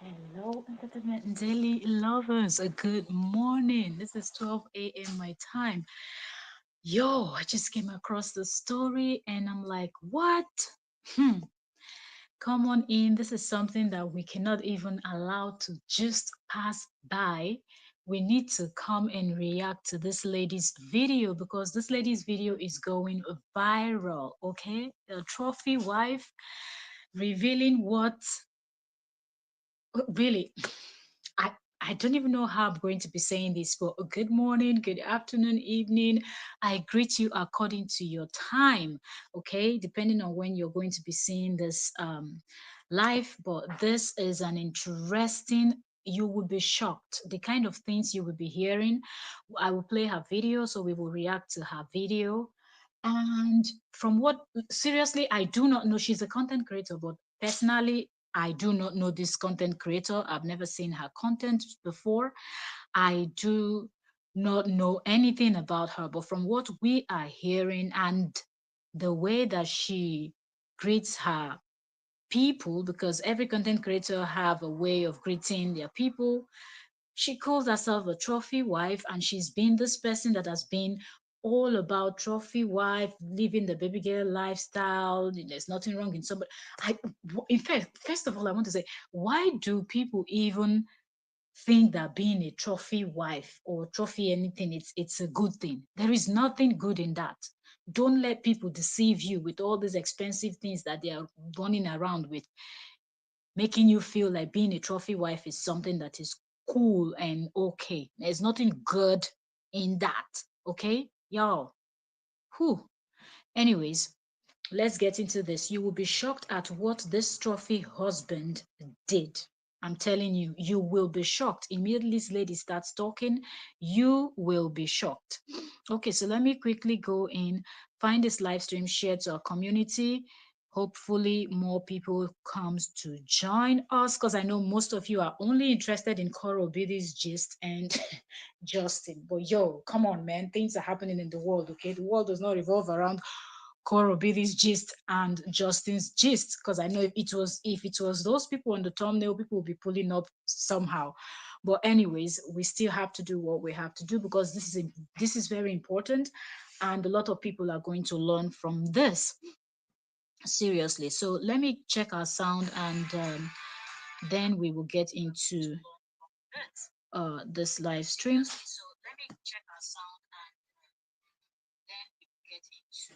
Hello, Entertainment Daily lovers. A good morning. This is 12 a.m. my time. Yo, I just came across the story and I'm like, what? Hmm. Come on in. This is something that we cannot even allow to just pass by. We need to come and react to this lady's video because this lady's video is going viral. Okay, a trophy wife revealing what really I I don't even know how I'm going to be saying this, but good morning, good afternoon, evening. I greet you according to your time, okay? Depending on when you're going to be seeing this live. But this is an interesting. You will be shocked. The kind of things you will be hearing. I will play her video, so we will react to her video. And from what seriously, I do not know. She's a content creator, but personally, I do not know this content creator. I've never seen her content before. I do not know anything about her, but from what we are hearing and the way that she greets her people, because every content creator have a way of greeting their people, she calls herself a trophy wife, and she's been this person that has been all about trophy wife, living the baby girl lifestyle. There's nothing wrong in somebody. I, in fact, first of all, I want to say, why do people even think that being a trophy wife or trophy anything, it's a good thing? There is nothing good in that. Don't let people deceive you with all these expensive things that they are running around with, making you feel like being a trophy wife is something that is cool and okay. There's nothing good in that. Okay, y'all. Whew. Anyways, let's get into this. You will be shocked at what this trophy husband did. I'm telling you, you will be shocked. Immediately this lady starts talking, you will be shocked. Okay, so let me quickly go in, find this live stream, share to our community. Hopefully more people comes to join us, because I know most of you are only interested in Coral Biddy's gist and Justin. But yo, come on, man, things are happening in the world. Okay, the world does not revolve around Coro Billy's gist and Justin's gist, because I know if it was those people on the thumbnail, people will be pulling up somehow. But anyways, we still have to do what we have to do, because this is very important, and a lot of people are going to learn from this seriously. So let me check our sound, and then we will get into this live stream. So let me check our sound, and then we will get into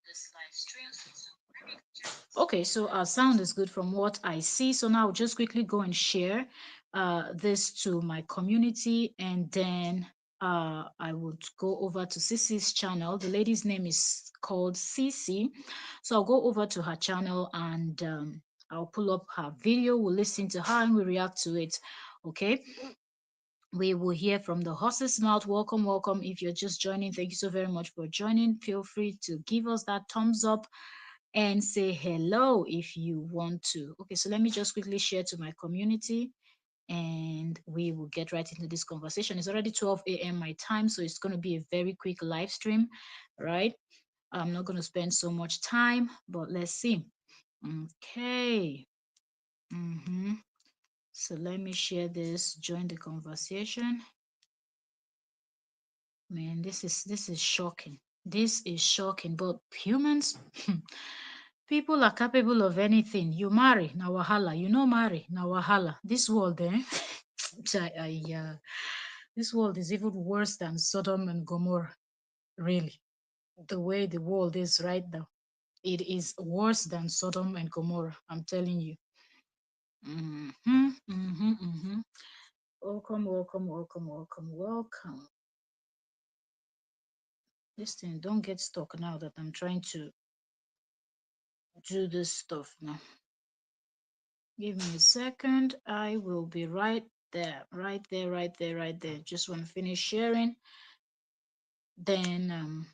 this live stream. Okay, so our sound is good from what I see. So now I'll just quickly go and share this to my community, and then I would go over to Cece's channel. The lady's name is called Cece. So I'll go over to her channel, and I'll pull up her video. We'll listen to her and we react to it. Okay. We will hear from the horse's mouth. Welcome, welcome. If you're just joining, thank you so very much for joining. Feel free to give us that thumbs up and say hello if you want to. Okay, so let me just quickly share to my community, and we will get right into this conversation. It's already 12 a.m. my time, so it's going to be a very quick live stream, right? I'm not going to spend so much time, but let's see. Okay. So let me share this, join the conversation. Man, this is shocking. This is shocking. But humans, people are capable of anything. You marry, na wahala. You know, marry, na wahala. This world, eh? This world is even worse than Sodom and Gomorrah. Really, the way the world is right now, it is worse than Sodom and Gomorrah. I'm telling you. Welcome, welcome, welcome, welcome, welcome. This thing don't get stuck now that I'm trying to do this stuff now. Give me a second. I will be right there, right there, right there, right there. Just want to finish sharing. Then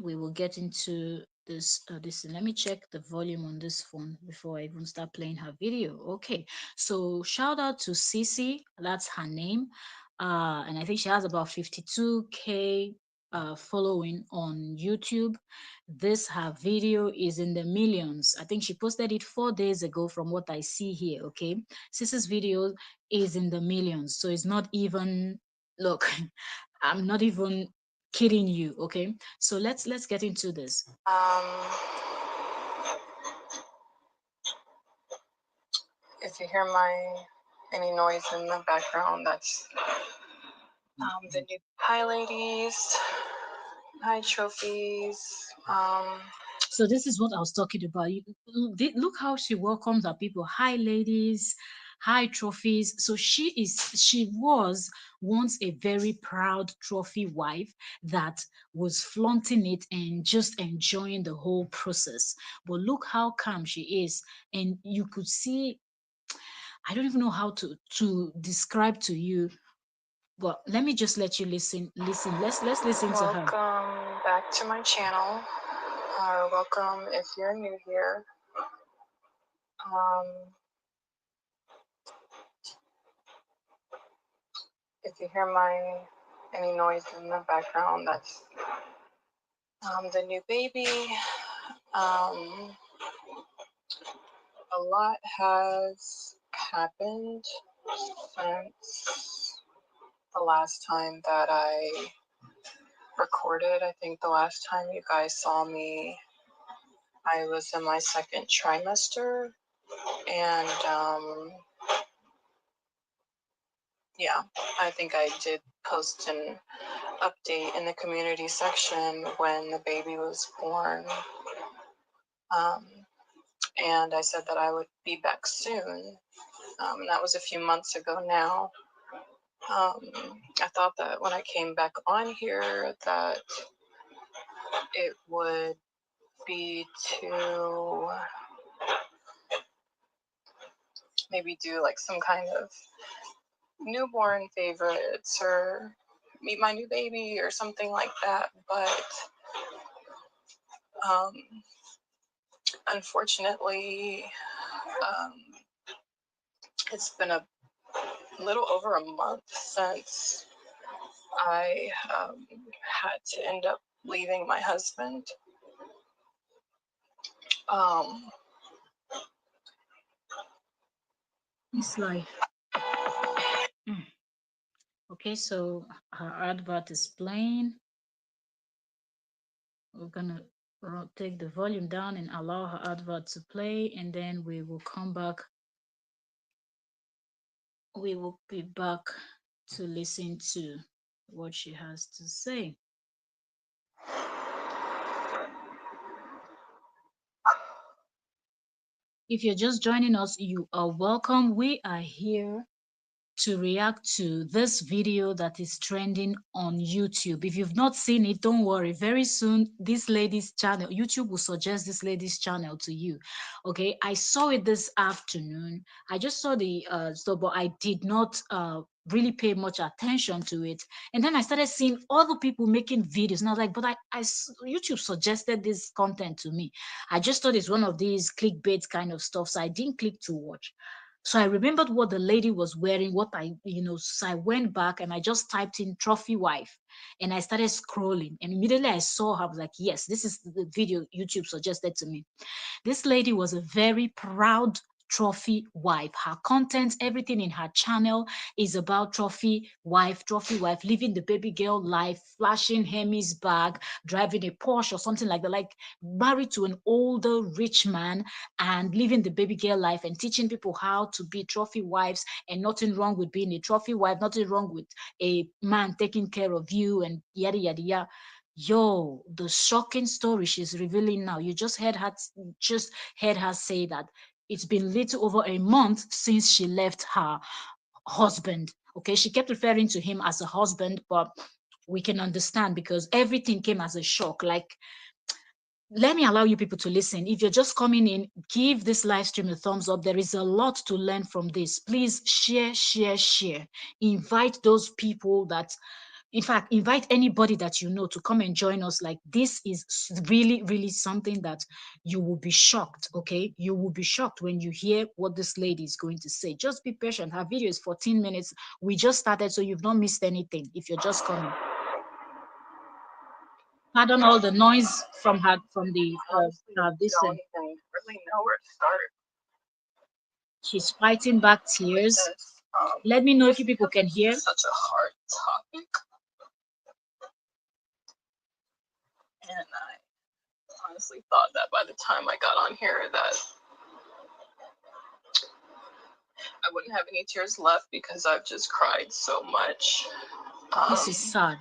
we will get into this. Let me check the volume on this phone before I even start playing her video. Okay, so shout out to Cece. That's her name. And I think she has about 52K following on YouTube. This her video is in the millions. I think she posted it 4 days ago from what I see here. Okay, Sis's video is in the millions, so it's not even, look, I'm not even kidding you. Okay, so let's get into this. If you hear any noise in the background, that's the new. Hi, ladies. Hi, trophies. So this is what I was talking about. Look how she welcomes her people. Hi, ladies. Hi, trophies. So she was once a very proud trophy wife that was flaunting it and just enjoying the whole process. But look how calm she is, and you could see. I don't even know how to describe to you, but let me just let you listen. Listen. Let's listen to her. Welcome back to my channel. Or welcome if you're new here. If you hear any noise in the background, that's the new baby. A lot has happened since the last time that I recorded. I think the last time you guys saw me, I was in my second trimester, and yeah, I think I did post an update in the community section when the baby was born. And I said that I would be back soon. That was a few months ago now. I thought that when I came back on here that it would be to maybe do like some kind of newborn favorites or meet my new baby or something like that, but unfortunately, it's been a little over a month since I had to end up leaving my husband. It's life. Okay, so her advert is playing. We're gonna take the volume down and allow her advert to play, and then we will come back. We will be back to listen to what she has to say. If you're just joining us, you are welcome. We are here to react to this video that is trending on YouTube. If you've not seen it, don't worry. Very soon, this lady's channel, YouTube will suggest this lady's channel to you. Okay, I saw it this afternoon. I just saw the stuff, but I did not really pay much attention to it. And then I started seeing other people making videos, and I was like, but YouTube suggested this content to me. I just thought it's one of these clickbait kind of stuff, so I didn't click to watch. So I remembered what the lady was wearing, what so I went back and I just typed in trophy wife and I started scrolling. And immediately I saw her, I was like, yes, this is the video YouTube suggested to me. This lady was a very proud trophy wife. Her content, everything in her channel is about trophy wife, living the baby girl life, flashing Hemi's bag, driving a Porsche or something like that, like married to an older rich man and living the baby girl life and teaching people how to be trophy wives, and nothing wrong with being a trophy wife, nothing wrong with a man taking care of you and yada yada yada. Yo, the shocking story she's revealing now. You just heard her say that it's been little over a month since she left her husband. Okay, she kept referring to him as a husband, but we can understand because everything came as a shock. Like, let me allow you people to listen. If you're just coming in, give this live stream a thumbs up. There is a lot to learn from this. Please share, share, share. Invite those people that, in fact, invite anybody that you know to come and join us. Like, this is really, really something that you will be shocked. Okay, you will be shocked when you hear what this lady is going to say. Just be patient. Her video is 14 minutes. We just started, so you've not missed anything if you're just coming. Pardon all the noise from her from the Honestly, this don't even really know where to start she's fighting back with tears. this. Let me know if you people Because can hear. it's such a hard topic, and I honestly thought that by the time I got on here that I wouldn't have any tears left because I've just cried so much. This is sad.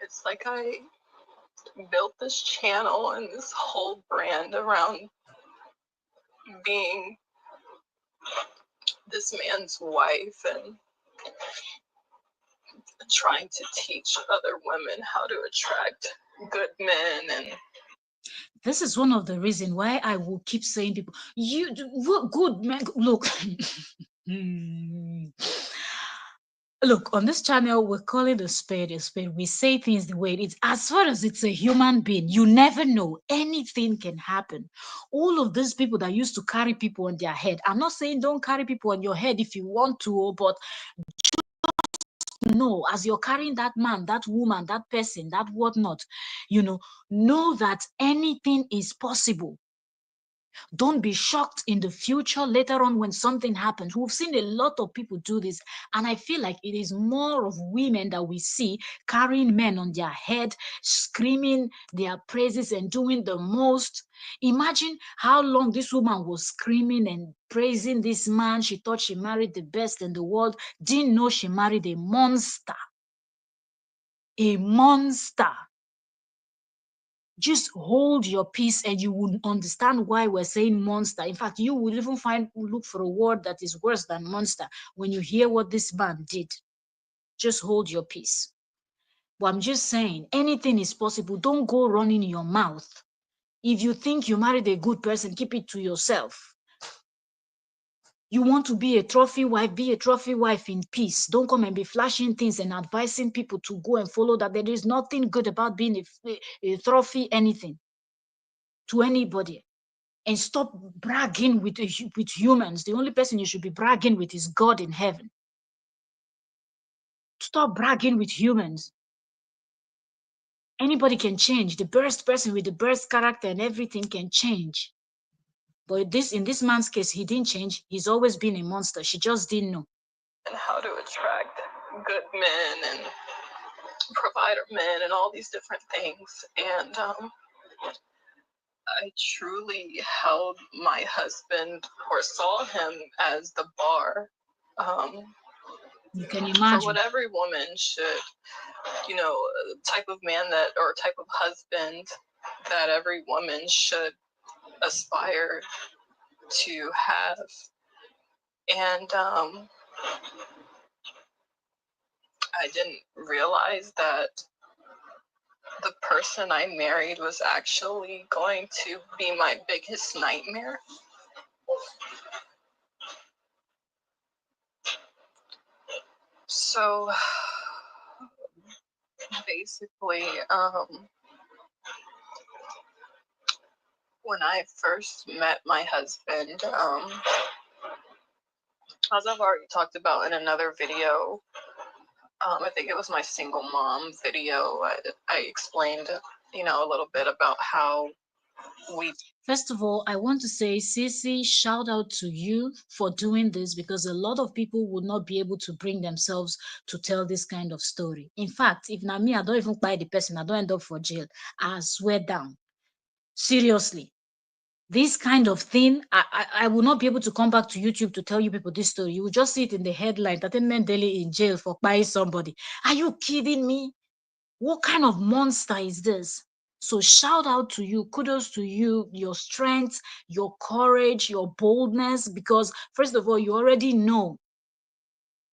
It's like I built this channel and this whole brand around being this man's wife and trying to teach other women how to attract good men. And This is one of the reasons why I will keep saying people, good man. Look, look, on this channel, we're calling a spade a spade. We say things the way it is. As far as it's a human being, you never know. Anything can happen. All of these people that used to carry people on their head. I'm not saying don't carry people on your head if you want to, but know as you're carrying that man, that woman, that person, that whatnot, know that anything is possible. Don't be shocked in the future later on when something happens. We've seen a lot of people do this, and I feel like it is more of women that we see carrying men on their head, screaming their praises and doing the most. Imagine how long this woman was screaming and praising this man. She thought she married the best in the world, didn't know she married a monster. A monster. Just hold your peace and you will understand why we're saying monster. In fact, you will even look for a word that is worse than monster when you hear what this man did. Just hold your peace. But I'm just saying, anything is possible. Don't go running your mouth. If you think you married a good person, keep it to yourself. You want to be a trophy wife in peace. Don't come and be flashing things and advising people to go and follow that. There is nothing good about being a trophy anything to anybody. And stop bragging with humans. The only person you should be bragging with is God in heaven. Stop bragging with humans. Anybody can change. The best person with the best character and everything can change. But in this man's case, he didn't change. He's always been a monster. She just didn't know. And how to attract good men and provider men and all these different things. And I truly held my husband or saw him as the bar. You can For imagine. what every woman should, type of man that or type of husband that every woman should aspire to have. And I didn't realize that the person I married was actually going to be my biggest nightmare. So basically, when I first met my husband, as I've already talked about in another video, I think it was my single mom video, I explained, a little bit about how we. First of all, I want to say, Sissy, shout out to you for doing this because a lot of people would not be able to bring themselves to tell this kind of story. In fact, if not me, I don't even buy the person, I don't end up for jail. I swear down. Seriously. This kind of thing, I will not be able to come back to YouTube to tell you people this story. You will just see it in the headline, Entertainment Daily in jail for buying somebody. Are you kidding me? What kind of monster is this? So shout out to you, kudos to you, your strength, your courage, your boldness, because first of all, you already know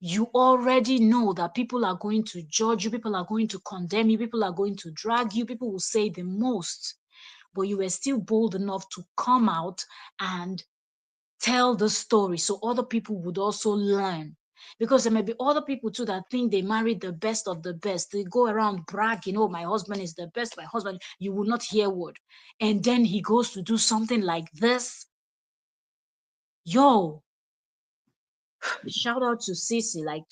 that people are going to judge you, people are going to condemn you, people are going to drag you, people will say the most, but you were still bold enough to come out and tell the story so other people would also learn. Because there may be other people too that think they married the best of the best. They go around bragging, oh, my husband is the best, my husband. You will not hear word. And then he goes to do something like this. Yo, shout out to Cece. Like,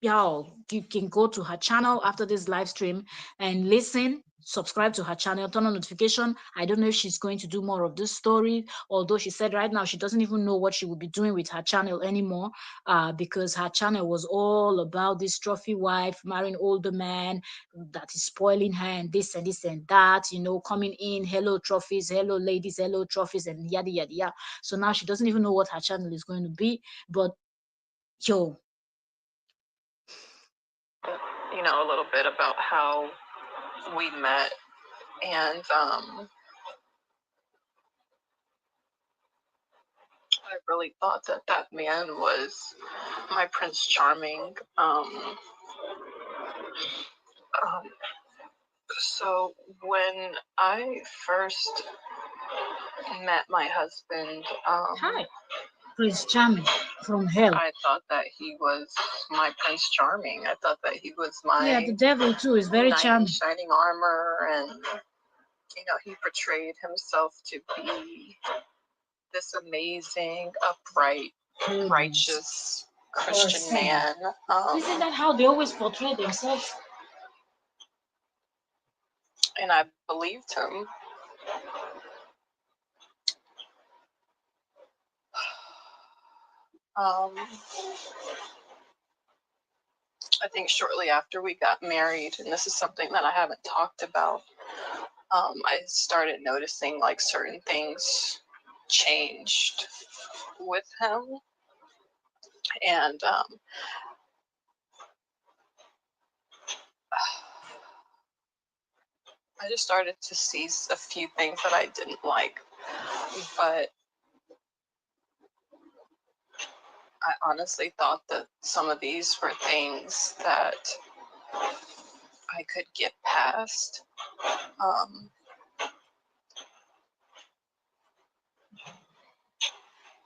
y'all, you can go to her channel after this live stream and listen, subscribe to her channel, turn on notification. I don't know if she's going to do more of this story, although she said right now she doesn't even know what she will be doing with her channel anymore, because her channel was all about this trophy wife marrying older man that is spoiling her and this and that, coming in, hello trophies, hello ladies, hello trophies, and yada yada yada. So now she doesn't even know what her channel is going to be. But yo, a little bit about how we met. And I really thought that that man was my Prince Charming. So when I first met my husband, hi, Prince Charming from hell. I thought that he was my Prince Charming. I thought that he was Yeah, my the devil too is very knight in charming. shining armor, and he portrayed himself to be this amazing, upright, righteous Christian man. Isn't that how they always portray themselves? And I believed him. I think shortly after we got married, and this is something that I haven't talked about, I started noticing like certain things changed with him. And I just started to see a few things that I didn't like. But I honestly thought that some of these were things that I could get past.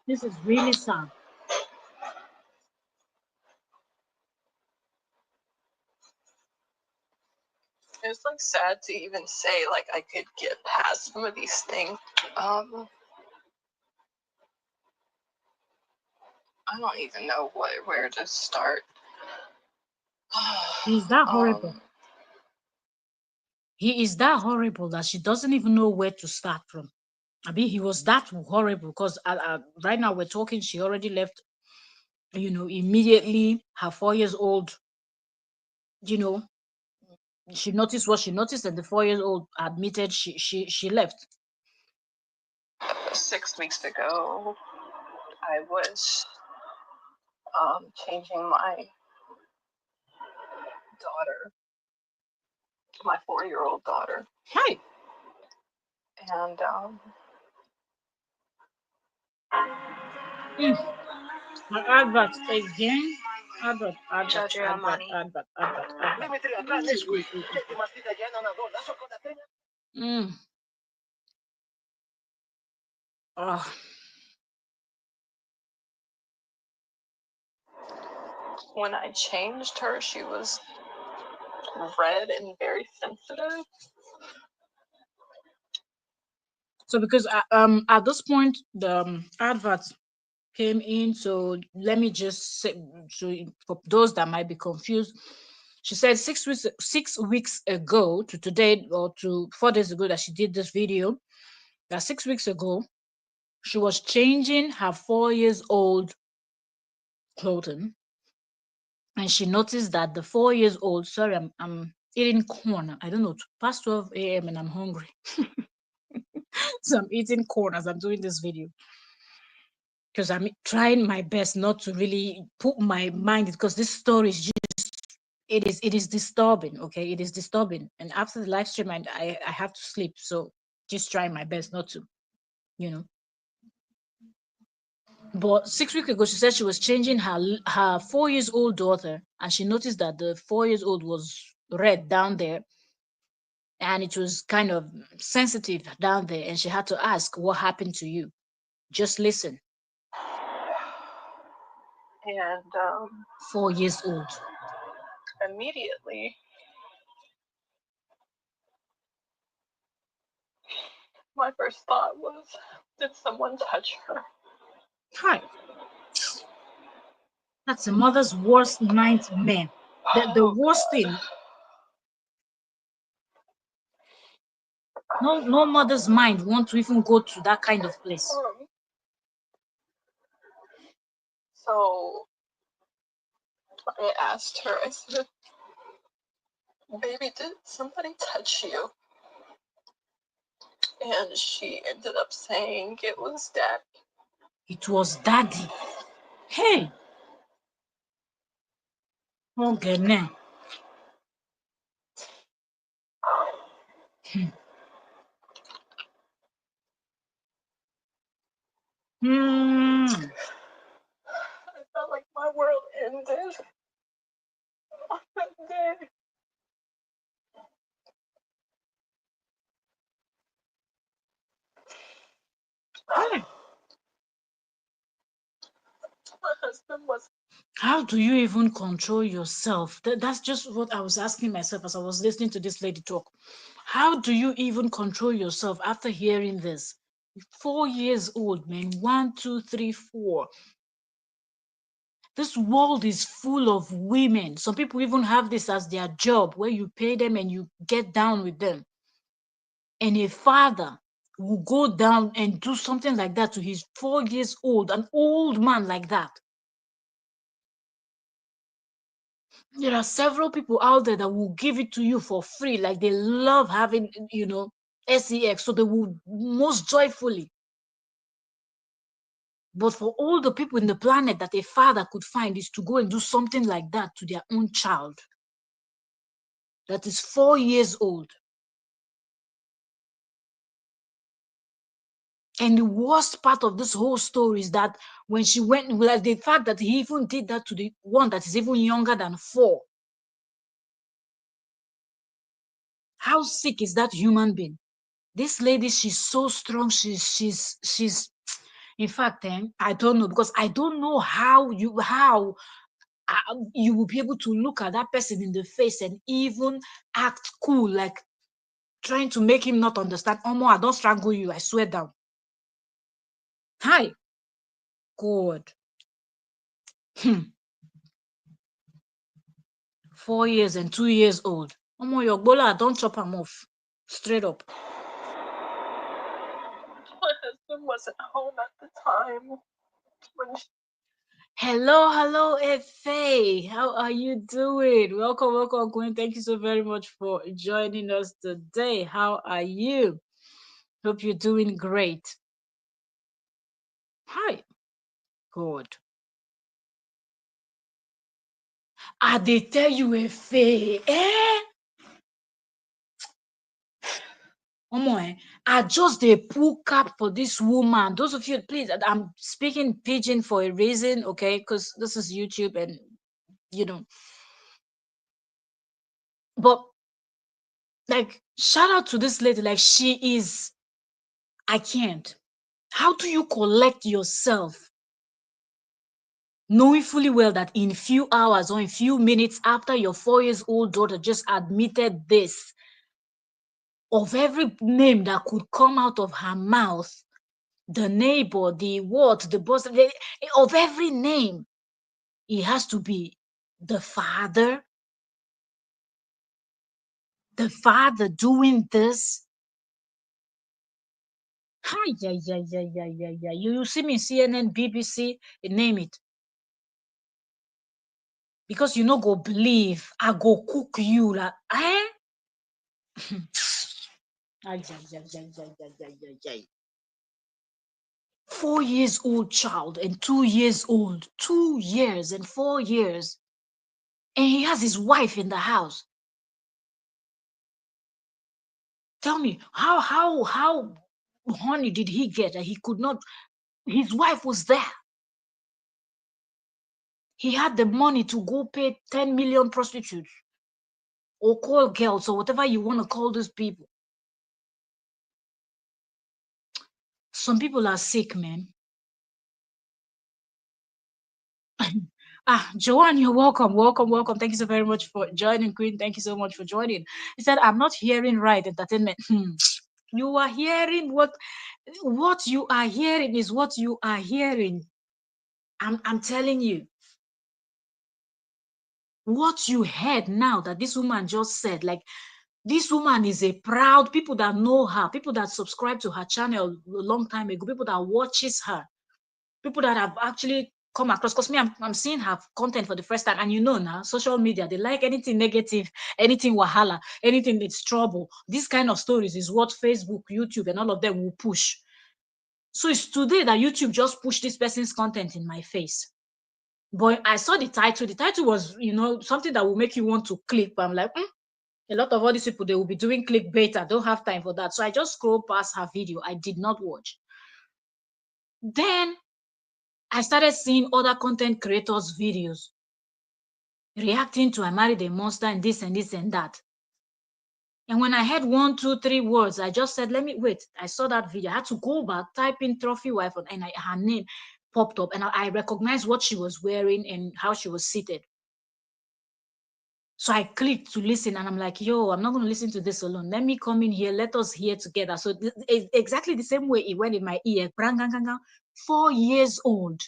This is really sad. It's like sad to even say like I could get past some of these things. I don't even know where to start. He's that horrible. He is that horrible that she doesn't even know where to start from. I mean, he was that horrible because right now we're talking, she already left, immediately her 4 years old, you know, she noticed what she noticed, and the 4 years old admitted she left. 6 weeks ago, I was changing my daughter, my 4-year-old daughter. Hi. And Advert again. Advert. when I changed her, she was red and very sensitive. So because at this point the adverts came in, so let me just say, so for those that might be confused, she said 6 weeks ago to today, or to 4 days ago, that she did this video, that 6 weeks ago she was changing her 4 years old clothing, and she noticed that the 4 years old, sorry, I'm eating corn, I don't know, past 12 a.m. and I'm hungry. So I'm eating corn as I'm doing this video, because I'm trying my best not to really put my mind, because this story is just, it is disturbing. Okay, it is disturbing, and after the live stream I have to sleep, so just trying my best not to, you know. But 6 weeks ago she said she was changing her 4 years old daughter, and she noticed that the 4 years old was red down there, and it was kind of sensitive down there, and she had to ask, what happened to you? Just listen. And 4 years old. Immediately, my first thought was, did someone touch her? Hi. That's a mother's worst nightmare. The Oh worst God. thing. No mother's mind want to even go to that kind of place. So I asked her, I said, baby, did somebody touch you? And she ended up saying it was Daddy. It was daddy. Hey. Okay, now. Hmm. I felt like my world ended on that day. Hi. My husband was. How do you even control yourself? That's just what I was asking myself as I was listening to this lady talk. How do you even control yourself after hearing this? 4 years old, man. 1, 2, 3, 4. This world is full of women. Some people even have this as their job where you pay them and you get down with them. And a father will go down and do something like that to his 4 years old, an old man like that. There are several people out there that will give it to you for free. Like they love having, sex, so they will most joyfully. But for all the people in the planet that a father could find is to go and do something like that to their own child that is 4 years old. And the worst part of this whole story is that when she went, well, the fact that he even did that to the one that is even younger than 4. How sick is that human being? This lady, she's so strong. She's. In fact, I don't know, because I don't know how you will be able to look at that person in the face and even act cool, like trying to make him not understand. Omo, I don't strangle you. I swear down. Hi, God. 4 years and 2 years old. Omo, your bola, don't chop him off. Straight up. My husband wasn't home at the time when she. Hello, Efe. How are you doing? Welcome, Queen. Thank you so very much for joining us today. How are you? Hope you're doing great. Hi. Good. I they tell you, Efe. I just they pull cap for this woman. Those of you, please, I'm speaking pidgin for a reason, okay? Because this is YouTube and you know. But like, shout out to this lady. Like, she is. I can't. How do you collect yourself, knowing fully well that in few hours or in few minutes after your 4 years old daughter just admitted this, of every name that could come out of her mouth, the neighbor, the what, the boss, of every name, it has to be the father, doing this. Hi, yeah. You see me CNN, BBC, name it. Because you no go believe I go cook you like, eh? Ay, ay. 4 years old child and 2 years old, 2 years and 4 years, and he has his wife in the house. Tell me, how horny did he get that he could not? His wife was there. He had the money to go pay 10 million prostitutes or call girls or whatever you want to call those people. Some people are sick, man. Joanne, you're welcome. Thank you so very much for joining, Queen. Thank you so much for joining. He said, I'm not hearing right entertainment. You are hearing what you are hearing is what you are hearing. I'm telling you. What you heard now that this woman just said, like, this woman is a proud, people that know her, people that subscribe to her channel a long time ago, people that watches her, people that have actually come across, because me, I'm seeing her content for the first time. And you know now, social media, they like anything negative, anything wahala, anything that's trouble. This kind of stories is what Facebook, YouTube, and all of them will push. So it's today that YouTube just pushed this person's content in my face. But I saw the title. The title was, something that will make you want to click. But I'm like, a lot of all these people, they will be doing clickbait. I don't have time for that. So I just scrolled past her video. I did not watch. Then I started seeing other content creators' videos reacting to I married a monster and this and this and that. And when I heard 1, 2, 3 words, I just said, let me wait. I saw that video. I had to go back, type in trophy wife, and her name popped up. And I recognized what she was wearing and how she was seated. So I clicked to listen, and I'm like, yo, I'm not going to listen to this alone. Let me come in here. Let us hear together. So exactly the same way it went in my ear. 4 years old.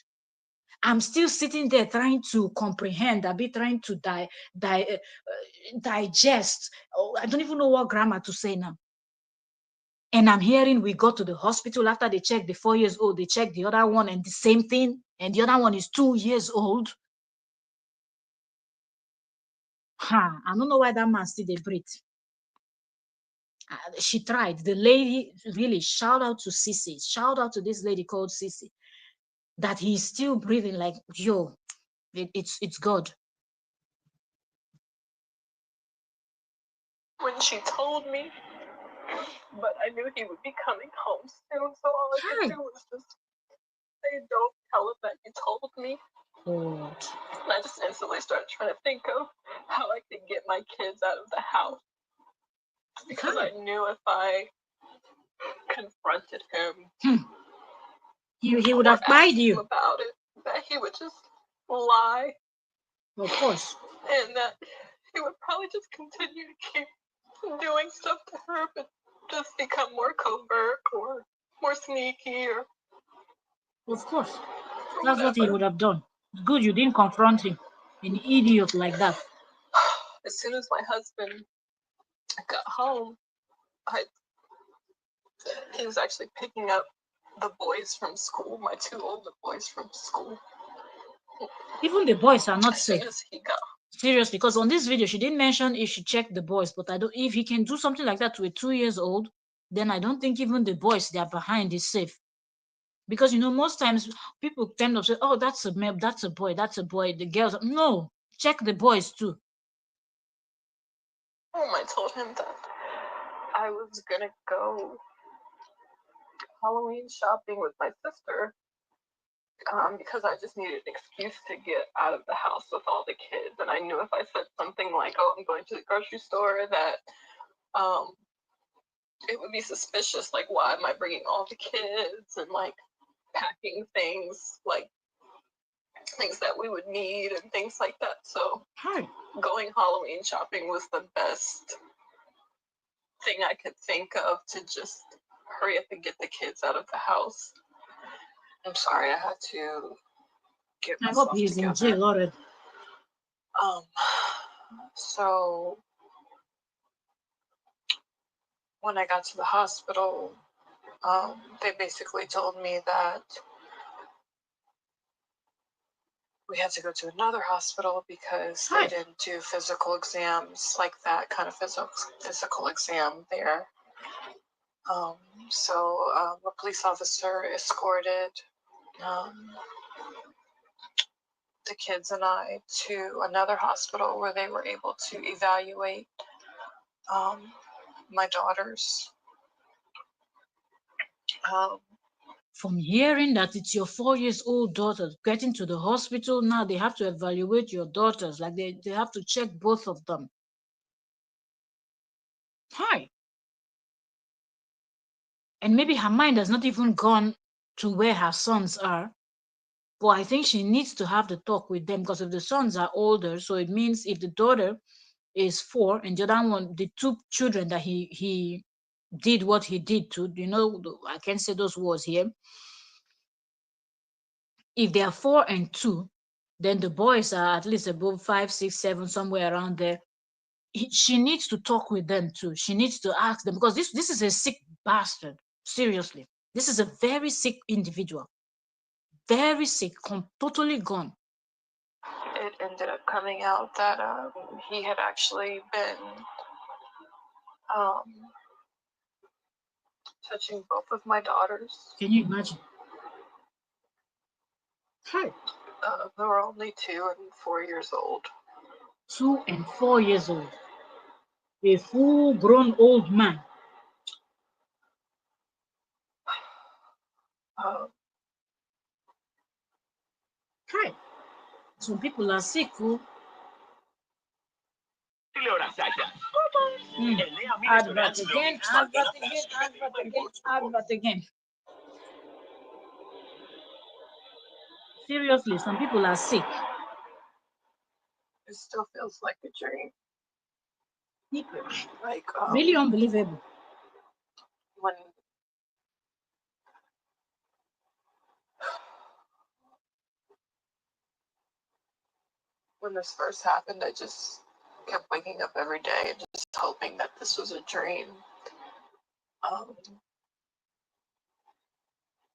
I'm still sitting there trying to comprehend, trying to digest. Oh, I don't even know what grammar to say now. And I'm hearing we go to the hospital after they checked the 4 years old. They checked the other one and the same thing. And the other one is 2 years old. I don't know why that man still they breathe. She tried. The lady, really, shout out to Sissy. Shout out to this lady called Sissy. That he's still breathing like, yo, it's God. When she told me, but I knew he would be coming home soon, so all I could do was just say, don't tell him that you told me. Oh. And I just instantly started trying to think of how I could get my kids out of the house. Because I knew if I confronted him, he would have bite you about it, that he would just lie. Of course. And that he would probably just continue to keep doing stuff to her, but just become more covert or more sneaky or. Of course. That's what he would have done. Good you didn't confront him. An idiot like that. As soon as my husband got home, he was actually picking up the boys from school, my 2 older boys from school. Even the boys are not safe. As soon as he got. Seriously, because on this video she didn't mention if she checked the boys, but if he can do something like that to a 2 years old, then I don't think even the boys they are behind is safe. Because most times people tend to say, oh, that's a boy, the girls. No, check the boys too. I told him that I was gonna go Halloween shopping with my sister, because I just needed an excuse to get out of the house with all the kids. And I knew if I said something like, oh, I'm going to the grocery store, that it would be suspicious. Like, why am I bringing all the kids and like packing things, like things that we would need and things like that. So going Halloween shopping was the best thing I could think of to just hurry up and get the kids out of the house. I'm sorry, I had to get myself together. I hope he's in jail already. So when I got to the hospital, they basically told me that we had to go to another hospital because they didn't do physical exams, like that kind of physical exam there. So a police officer escorted the kids and I to another hospital where they were able to evaluate my daughters. From hearing that it's your 4 years old daughter getting to the hospital, now they have to evaluate your daughters. Like they have to check both of them. And maybe her mind has not even gone to where her sons are. But I think she needs to have the talk with them, because if the sons are older, so it means if the daughter is 4 and the other one, the 2 children that he did what he did to, I can't say those words here. If they are 4 and 2, then the boys are at least above 5, 6, 7, somewhere around there. She needs to talk with them too. She needs to ask them, because this is a sick bastard. Seriously, this is a very sick individual, very sick, totally gone. It ended up coming out that he had actually been touching both of my daughters. Can you imagine? Hey. They were only 2 and 4 years old. 2 and 4 years old. A full-grown old man. Hi. Some people are sick. Oh. Advert again, advert again, advert again, advert again. Seriously, some people are sick. It still feels like a dream. Like really unbelievable. When this first happened, I just kept waking up every day and just hoping that this was a dream.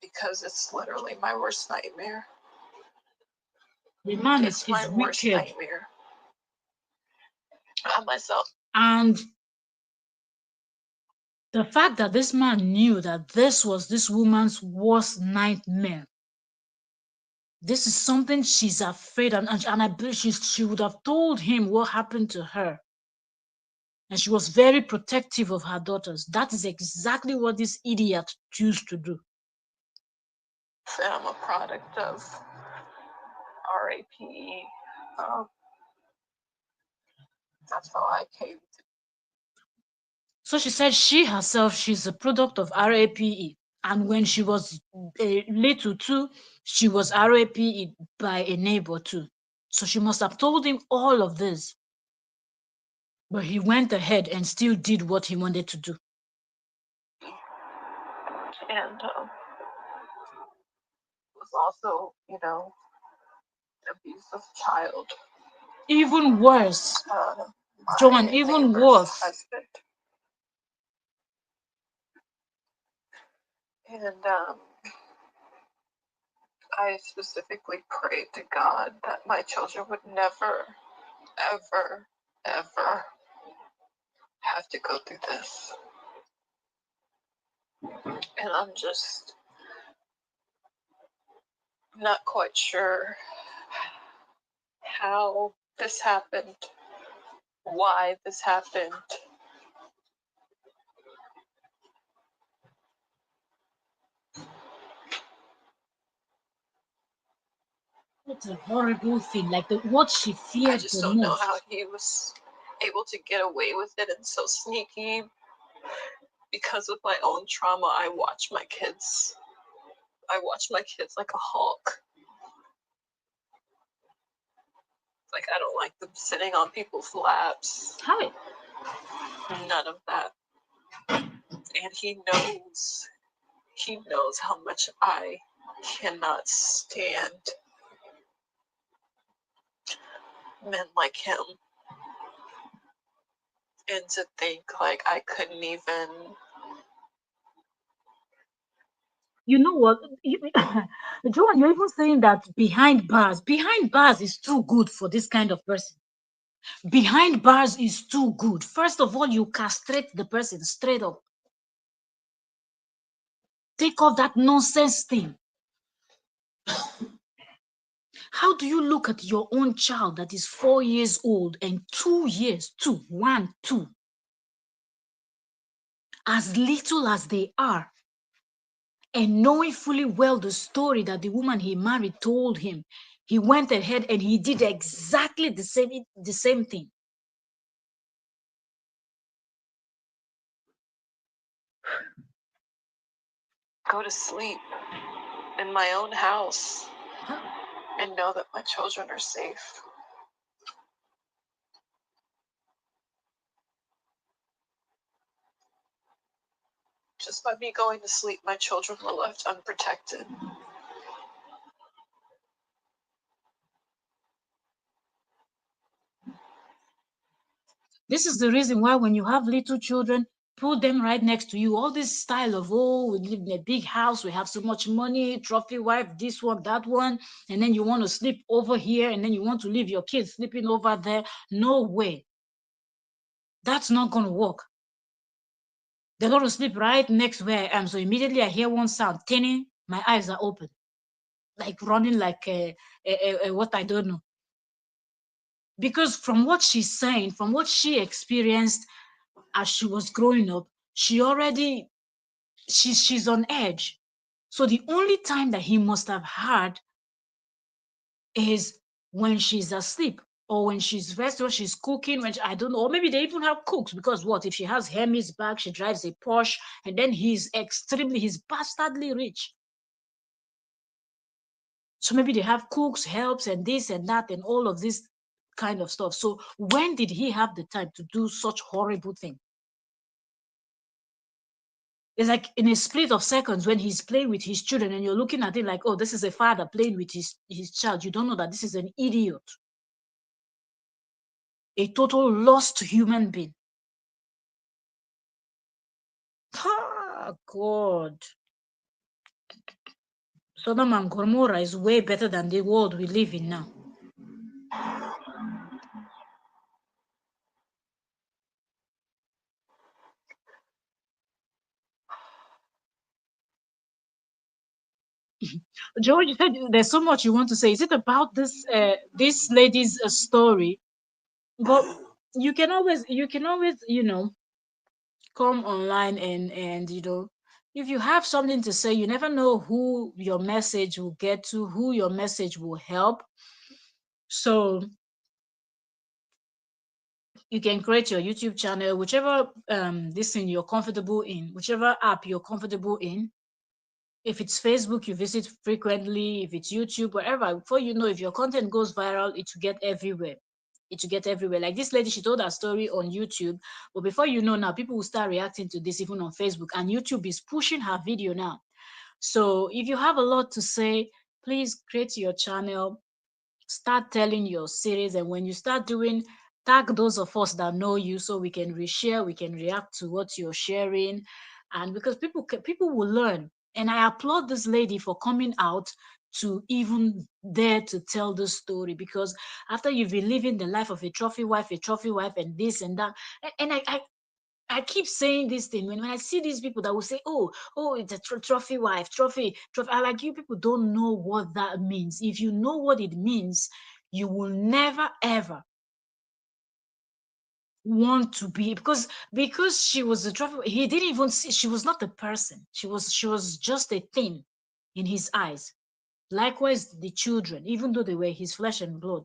Because it's literally my worst nightmare. The man it's my worst wicked. Nightmare. I myself. And the fact that this man knew that this was this woman's worst nightmare, this is something she's afraid of, and I believe she would have told him what happened to her. And she was very protective of her daughters. That is exactly what this idiot chose to do. I'm a product of RAPE. That's how I came to. So she said she herself, she's a product of RAPE. And when she was a little too, she was RAPE by a neighbor too. So she must have told him all of this. But he went ahead and still did what he wanted to do. And was also, abusive child. Even worse. Joan, even worse. Husband. And I specifically prayed to God that my children would never, ever, ever have to go through this. And I'm just not quite sure how this happened, why this happened. It's a horrible thing. Like what she feared. I just don't know how he was able to get away with it and so sneaky. Because of my own trauma, I watch my kids like a hawk. Like, I don't like them sitting on people's laps. Hi. None of that. And he knows how much I cannot stand men like him. And to think, like, I couldn't even... You know what? Joan, you're even saying that behind bars is too good for this kind of person. Behind bars is too good. First of all, you castrate the person straight up. Take off that nonsense thing. How do you look at your own child that is 4 years old and 2 years, 2, as little as they are, and knowing fully well the story that the woman he married told him, he went ahead and he did exactly the same thing. Go to sleep in my own house and know that my children are safe. Just by me going to sleep, my children were left unprotected. This is the reason why when you have little children, put them right next to you. All this style of, oh, we live in a big house, we have so much money, trophy wife, this one, that one, and then you want to sleep over here, and then you want to leave your kids sleeping over there. No way. That's not going to work. They're going to sleep right next where I am. So immediately I hear one sound, tinning, my eyes are open, like running like what I don't know. Because from what she's saying, from what she experienced as she was growing up, she's on edge. So the only time that he must have had is when she's asleep or when she's resting, or she's cooking, when I don't know, or maybe they even have cooks, because what if she has Hermes bag, she drives a Porsche, and then he's bastardly rich. So maybe they have cooks, helps, and this and that, and all of this kind of stuff. So when did he have the time to do such horrible thing? It's like in a split of seconds when he's playing with his children and you're looking at it like, oh, this is a father playing with his child. You don't know that this is an idiot, a total lost human being. Ah, God. Sodom and Gomorrah is way better than the world we live in now. George, you said there's so much you want to say. Is it about this lady's story? But you can always come online and if you have something to say, you never know who your message will get to, who your message will help. So you can create your YouTube channel, whichever this thing you're comfortable in, whichever app you're comfortable in. If it's Facebook, you visit frequently. If it's YouTube, wherever, before you know, if your content goes viral, it will get everywhere. It will get everywhere. Like this lady, she told her story on YouTube, but before you know, now people will start reacting to this even on Facebook, and YouTube is pushing her video now. So if you have a lot to say, please create your channel, start telling your series, and when you start doing, tag those of us that know you so we can reshare, we can react to what you're sharing. And because people will learn. And I applaud this lady for coming out to even dare to tell this story, because after you've been living the life of a trophy wife and this and that, and I keep saying this thing when I see these people that will say, oh, it's a trophy wife, trophy. I like, you people don't know what that means. If you know what it means, you will never ever want to be, because she was a trophy. He didn't even see, she was not a person. She was just a thing in his eyes. Likewise, the children, even though they were his flesh and blood.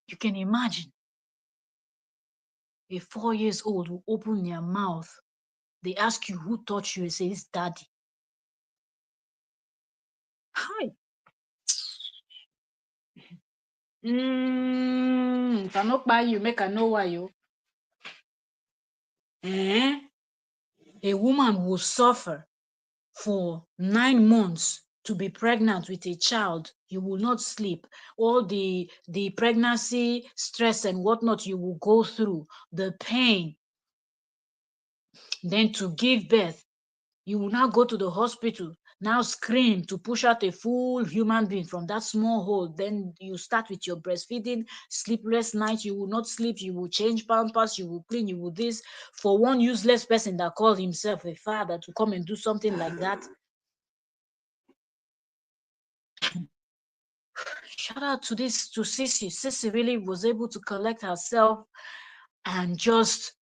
You can imagine a 4 years old will open their mouth. They ask you who taught you, and say it's daddy. Hi. If I not buy you, make I know why you. Eh? A woman will suffer for 9 months to be pregnant with a child. You will not sleep. All the pregnancy stress and whatnot you will go through, the pain, then to give birth. You will now go to the hospital, now scream to push out a full human being from that small hole. Then you start with your breastfeeding, sleepless night. You will not sleep. You will change pampers. You will clean. You will this, for one useless person that called himself a father to come and do something like that. Shout out to Sissy. Sissy really was able to collect herself and just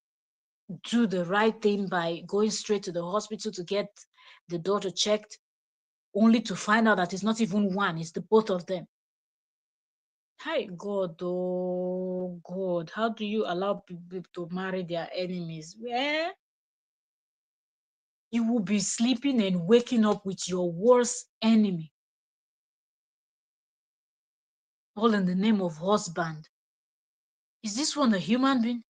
do the right thing by going straight to the hospital to get the daughter checked, only to find out that it's not even one, it's the both of them. Hi, God, oh God, how do you allow people to marry their enemies? Where you will be sleeping and waking up with your worst enemy, all in the name of husband. Is this one a human being?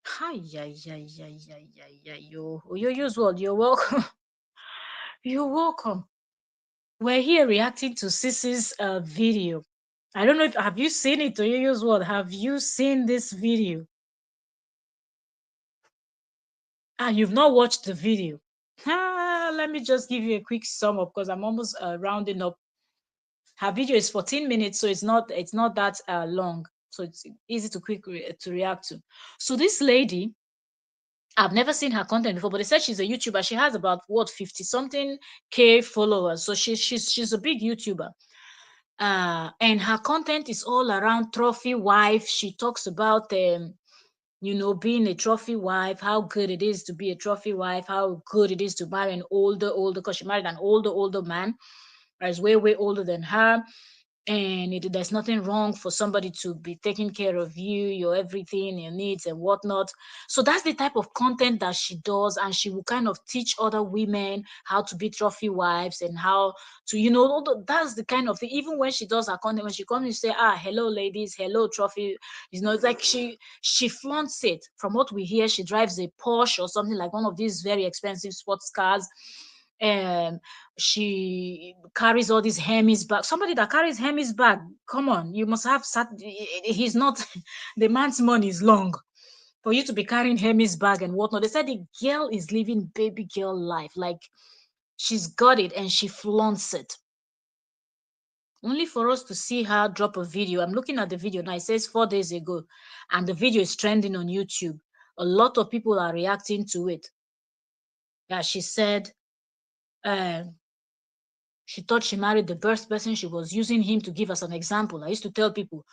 Hi, yeah, yeah, yeah, yeah, yeah, yeah. Yo, use what? You're welcome. You're welcome. We're here reacting to Sissy's video. I don't know if have you seen it or you use what? Have you seen this video? Ah, you've not watched the video. Let me just give you a quick sum up because I'm almost rounding up. Her video is 14 minutes, so it's not that long. So it's easy to to react to. So this lady, I've never seen her content before, but they said she's a YouTuber. She has about what 50 something K followers. So she's a big YouTuber. And her content is all around trophy wife. She talks about being a trophy wife, how good it is to be a trophy wife, how good it is to marry an older, because she married an older man that is way older than her, and there's nothing wrong for somebody to be taking care of you, your everything, your needs and whatnot. So that's the type of content that she does, and she will kind of teach other women how to be trophy wives and how to, that's the kind of thing. Even when she does her content, when she comes and say, hello ladies, hello trophy, it's like she flaunts it. From what we hear, she drives a Porsche or something, like one of these very expensive sports cars. um she carries all these Hermes bag. Somebody that carries Hermes bag, come on, you must have he's not the man's money is long for you to be carrying Hermes bag and whatnot. They said the girl is living baby girl life, like she's got it and she flaunts it. Only for us to see her drop a video. I'm looking at the video now. It says 4 days ago, and the video is trending on YouTube. A lot of people are reacting to it. Yeah, she said, uh, she thought she married the best person. She was using him to give us an example. I used to tell people,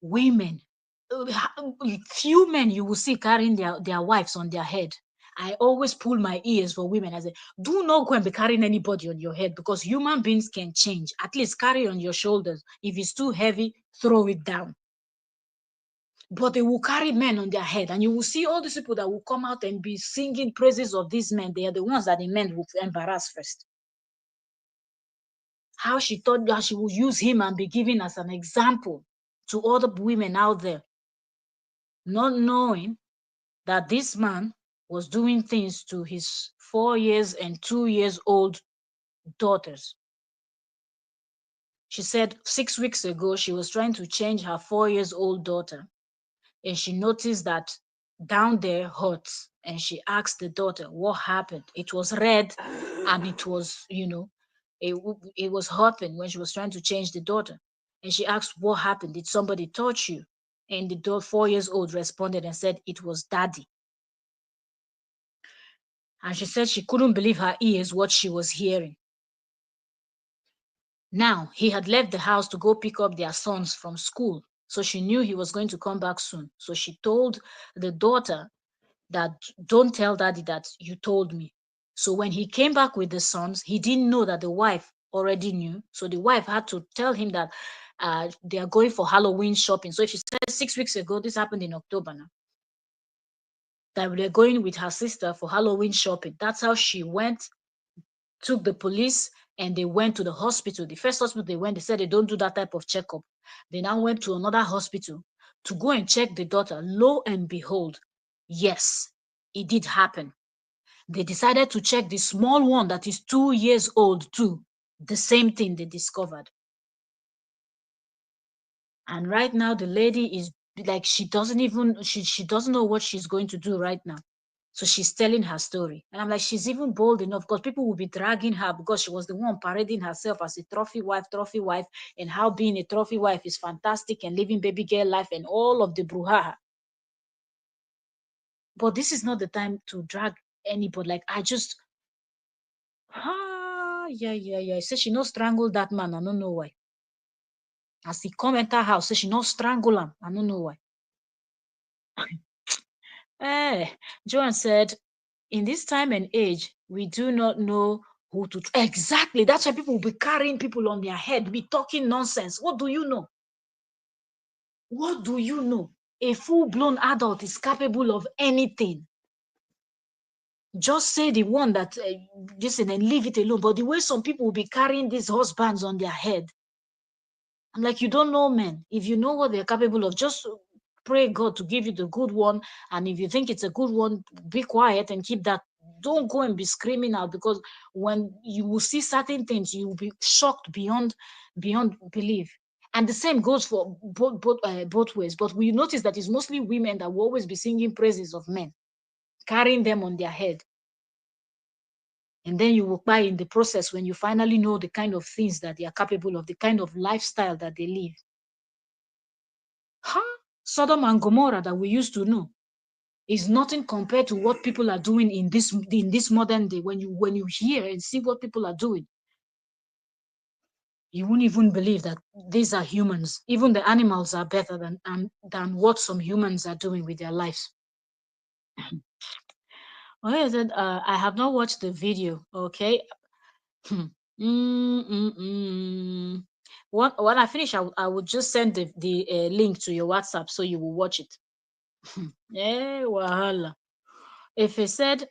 women, few men you will see carrying their wives on their head. I always pull my ears for women. I say, do not go and be carrying anybody on your head, because human beings can change. At least carry on your shoulders. If it's too heavy, throw it down. But they will carry men on their head, and you will see all these people that will come out and be singing praises of these men. They are the ones that the men will embarrass first. How she thought that she would use him and be given as an example to other women out there, not knowing that this man was doing things to his 4 years and 2 years old daughters. She said 6 weeks ago she was trying to change her 4 years old daughter, and she noticed that down there hurts, and she asked the daughter what happened. It was red, and it was, it was hurting when she was trying to change the daughter. And she asked, what happened? Did somebody touch you? And the 4 years old responded and said it was daddy. And she said she couldn't believe her ears what she was hearing. Now he had left the house to go pick up their sons from school, so she knew he was going to come back soon. So she told the daughter that, don't tell daddy that you told me. So when he came back with the sons, he didn't know that the wife already knew. So the wife had to tell him that they are going for Halloween shopping. So she said 6 weeks ago, this happened in October now, that they're going with her sister for Halloween shopping. That's how she went, took the police, and they went to the hospital. The first hospital they went, they said they don't do that type of checkup. They now went to another hospital to go and check the daughter. Lo and behold, yes, it did happen. They decided to check the small one that is 2 years old too. The same thing they discovered. And right now the lady is like, she doesn't know what she's going to do right now. So she's telling her story. And I'm like, she's even bold enough, because people will be dragging her because she was the one parading herself as a trophy wife, and how being a trophy wife is fantastic and living baby girl life and all of the brouhaha. But this is not the time to drag anybody. Like, I just, yeah. Say she no strangle that man. I don't know why. As he come enter house, say she no strangle him. I don't know why. Joan said, in this time and age, we do not know who to. Exactly. That's why people will be carrying people on their head, be talking nonsense. What do you know? What do you know? A full-blown adult is capable of anything. Just say the one that, listen, and leave it alone. But the way some people will be carrying these husbands on their head, I'm like, you don't know men. If you know what they're capable of, just pray God to give you the good one. And if you think it's a good one, be quiet and keep that. Don't go and be screaming out, because when you will see certain things, you will be shocked beyond belief. And the same goes for both ways. But we notice that it's mostly women that will always be singing praises of men, carrying them on their head. And then you will buy in the process when you finally know the kind of things that they are capable of, the kind of lifestyle that they live. Huh? Sodom and Gomorrah that we used to know is nothing compared to what people are doing in this modern day. When you hear and see what people are doing, you won't even believe that these are humans. Even the animals are better than what some humans are doing with their lives. Okay, I said, I have not watched the video. Okay. Hmm. Mm. When I finish, I will just send the link to your WhatsApp so you will watch it. Eh, wahala. If he said,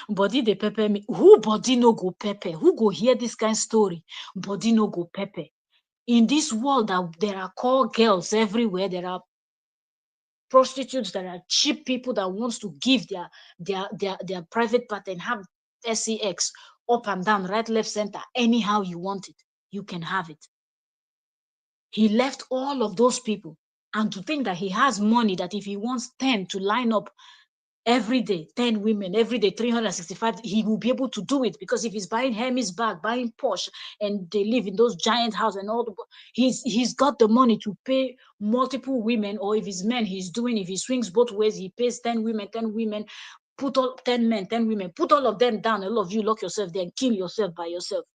body the pepper me, who body no go pepper? Who go hear this kind of story? Body no go pepper. In this world, that there are call girls everywhere. There are prostitutes, there are cheap people that wants to give their private part and have sex up and down, right, left, center, anyhow you want it, you can have it. He left all of those people, and to think that he has money, that if he wants 10 to line up every day, 10 women every day, 365, he will be able to do it, because if he's buying Hermes bag, buying Porsche, and they live in those giant houses and all the, he's got the money to pay multiple women. Or if he's men, if he swings both ways, he pays 10 women, 10 women, put all 10 men, 10 women, put all of them down, all of you lock yourself there and kill yourself by yourself.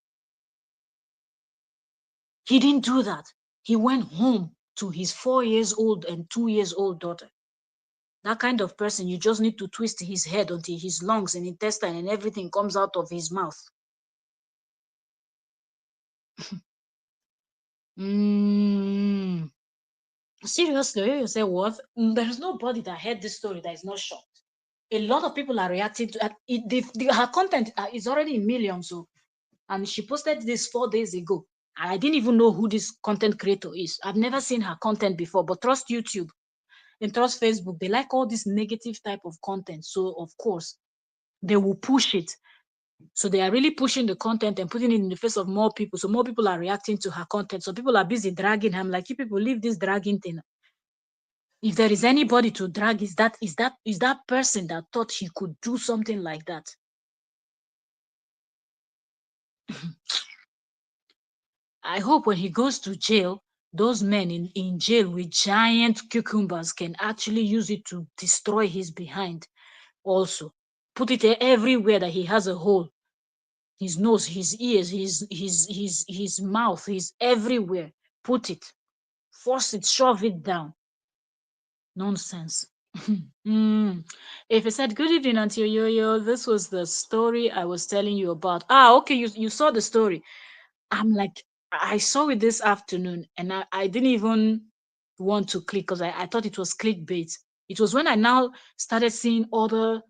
He didn't do that. He went home to his 4 years old and 2 years old daughter. That kind of person, you just need to twist his head until his lungs and intestine and everything comes out of his mouth. mm. Seriously, you say what? There's nobody that heard this story that is not shocked. A lot of people are reacting to it. Her content is already in millions. So, and she posted this 4 days ago. And I didn't even know who this content creator is. I've never seen her content before, but trust YouTube and trust Facebook. They like all this negative type of content. So, of course, they will push it. So they are really pushing the content and putting it in the face of more people. So more people are reacting to her content. So people are busy dragging her. I'm like, you people leave this dragging thing. If there is anybody to drag, is that person that thought he could do something like that. I hope when he goes to jail, those men in jail with giant cucumbers can actually use it to destroy his behind. Also, put it everywhere that he has a hole. His nose, his ears, his mouth, his everywhere. Put it, force it, shove it down. Nonsense. If I said good evening, Auntie Yo-Yo, this was the story I was telling you about. Okay, you saw the story. I'm like, I saw it this afternoon, and I didn't even want to click because I thought it was clickbait. It was when I now started seeing other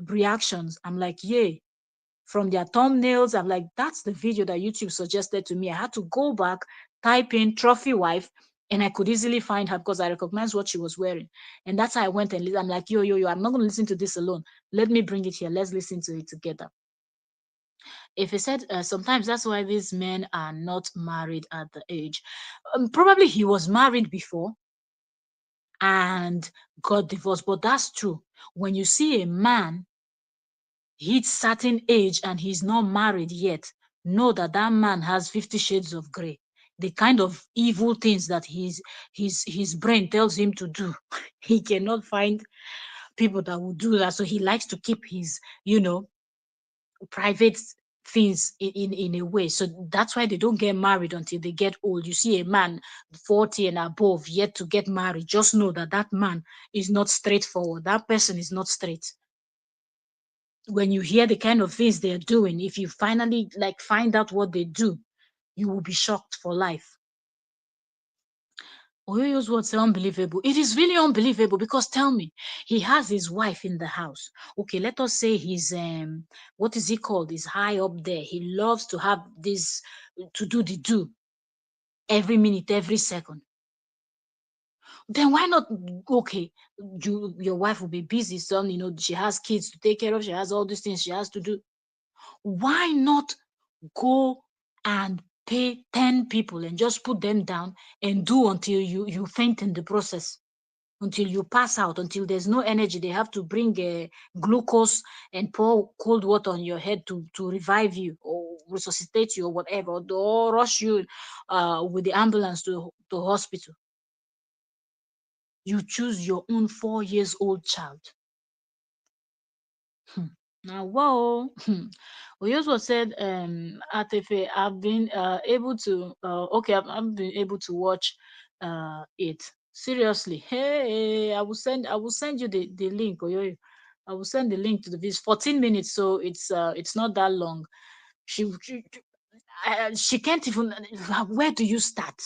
reactions. I'm like, yay. From their thumbnails, I'm like, that's the video that YouTube suggested to me. I had to go back, type in trophy wife, and I could easily find her because I recognized what she was wearing. And that's how I went and listened. I'm like, yo, I'm not going to listen to this alone. Let me bring it here. Let's listen to it together. If he said sometimes that's why these men are not married at the age. Probably he was married before and got divorced, but that's true. When you see a man hit certain age and he's not married yet, know that that man has 50 shades of gray. The kind of evil things that his brain tells him to do, he cannot find people that will do that. So he likes to keep his, private things in a way. So that's why they don't get married until they get old. You see a man 40 and above yet to get married, just know that that man is not straightforward. That person is not straight. When you hear the kind of things they're doing, if you finally find out what they do, you will be shocked for life. Oyoyo's words are unbelievable. It is really unbelievable because tell me, he has his wife in the house. Okay, let us say he's what is he called? He's high up there. He loves to have this to do the do every minute, every second. Then why not? Okay, your wife will be busy, son. She has kids to take care of. She has all these things she has to do. Why not go and pay 10 people and just put them down and do until you faint in the process, until you pass out, until there's no energy. They have to bring glucose and pour cold water on your head to revive you or resuscitate you or whatever, or rush you with the ambulance to hospital. You choose your own 4 years old child. Hmm. Now, whoa. Oyoso said, Atefe, I've been able to, okay, I've been able to watch it. Seriously. Hey, I will send you the link, Oyoyo. I will send the link to the video. 14 minutes, so it's not that long. She can't even, where do you start?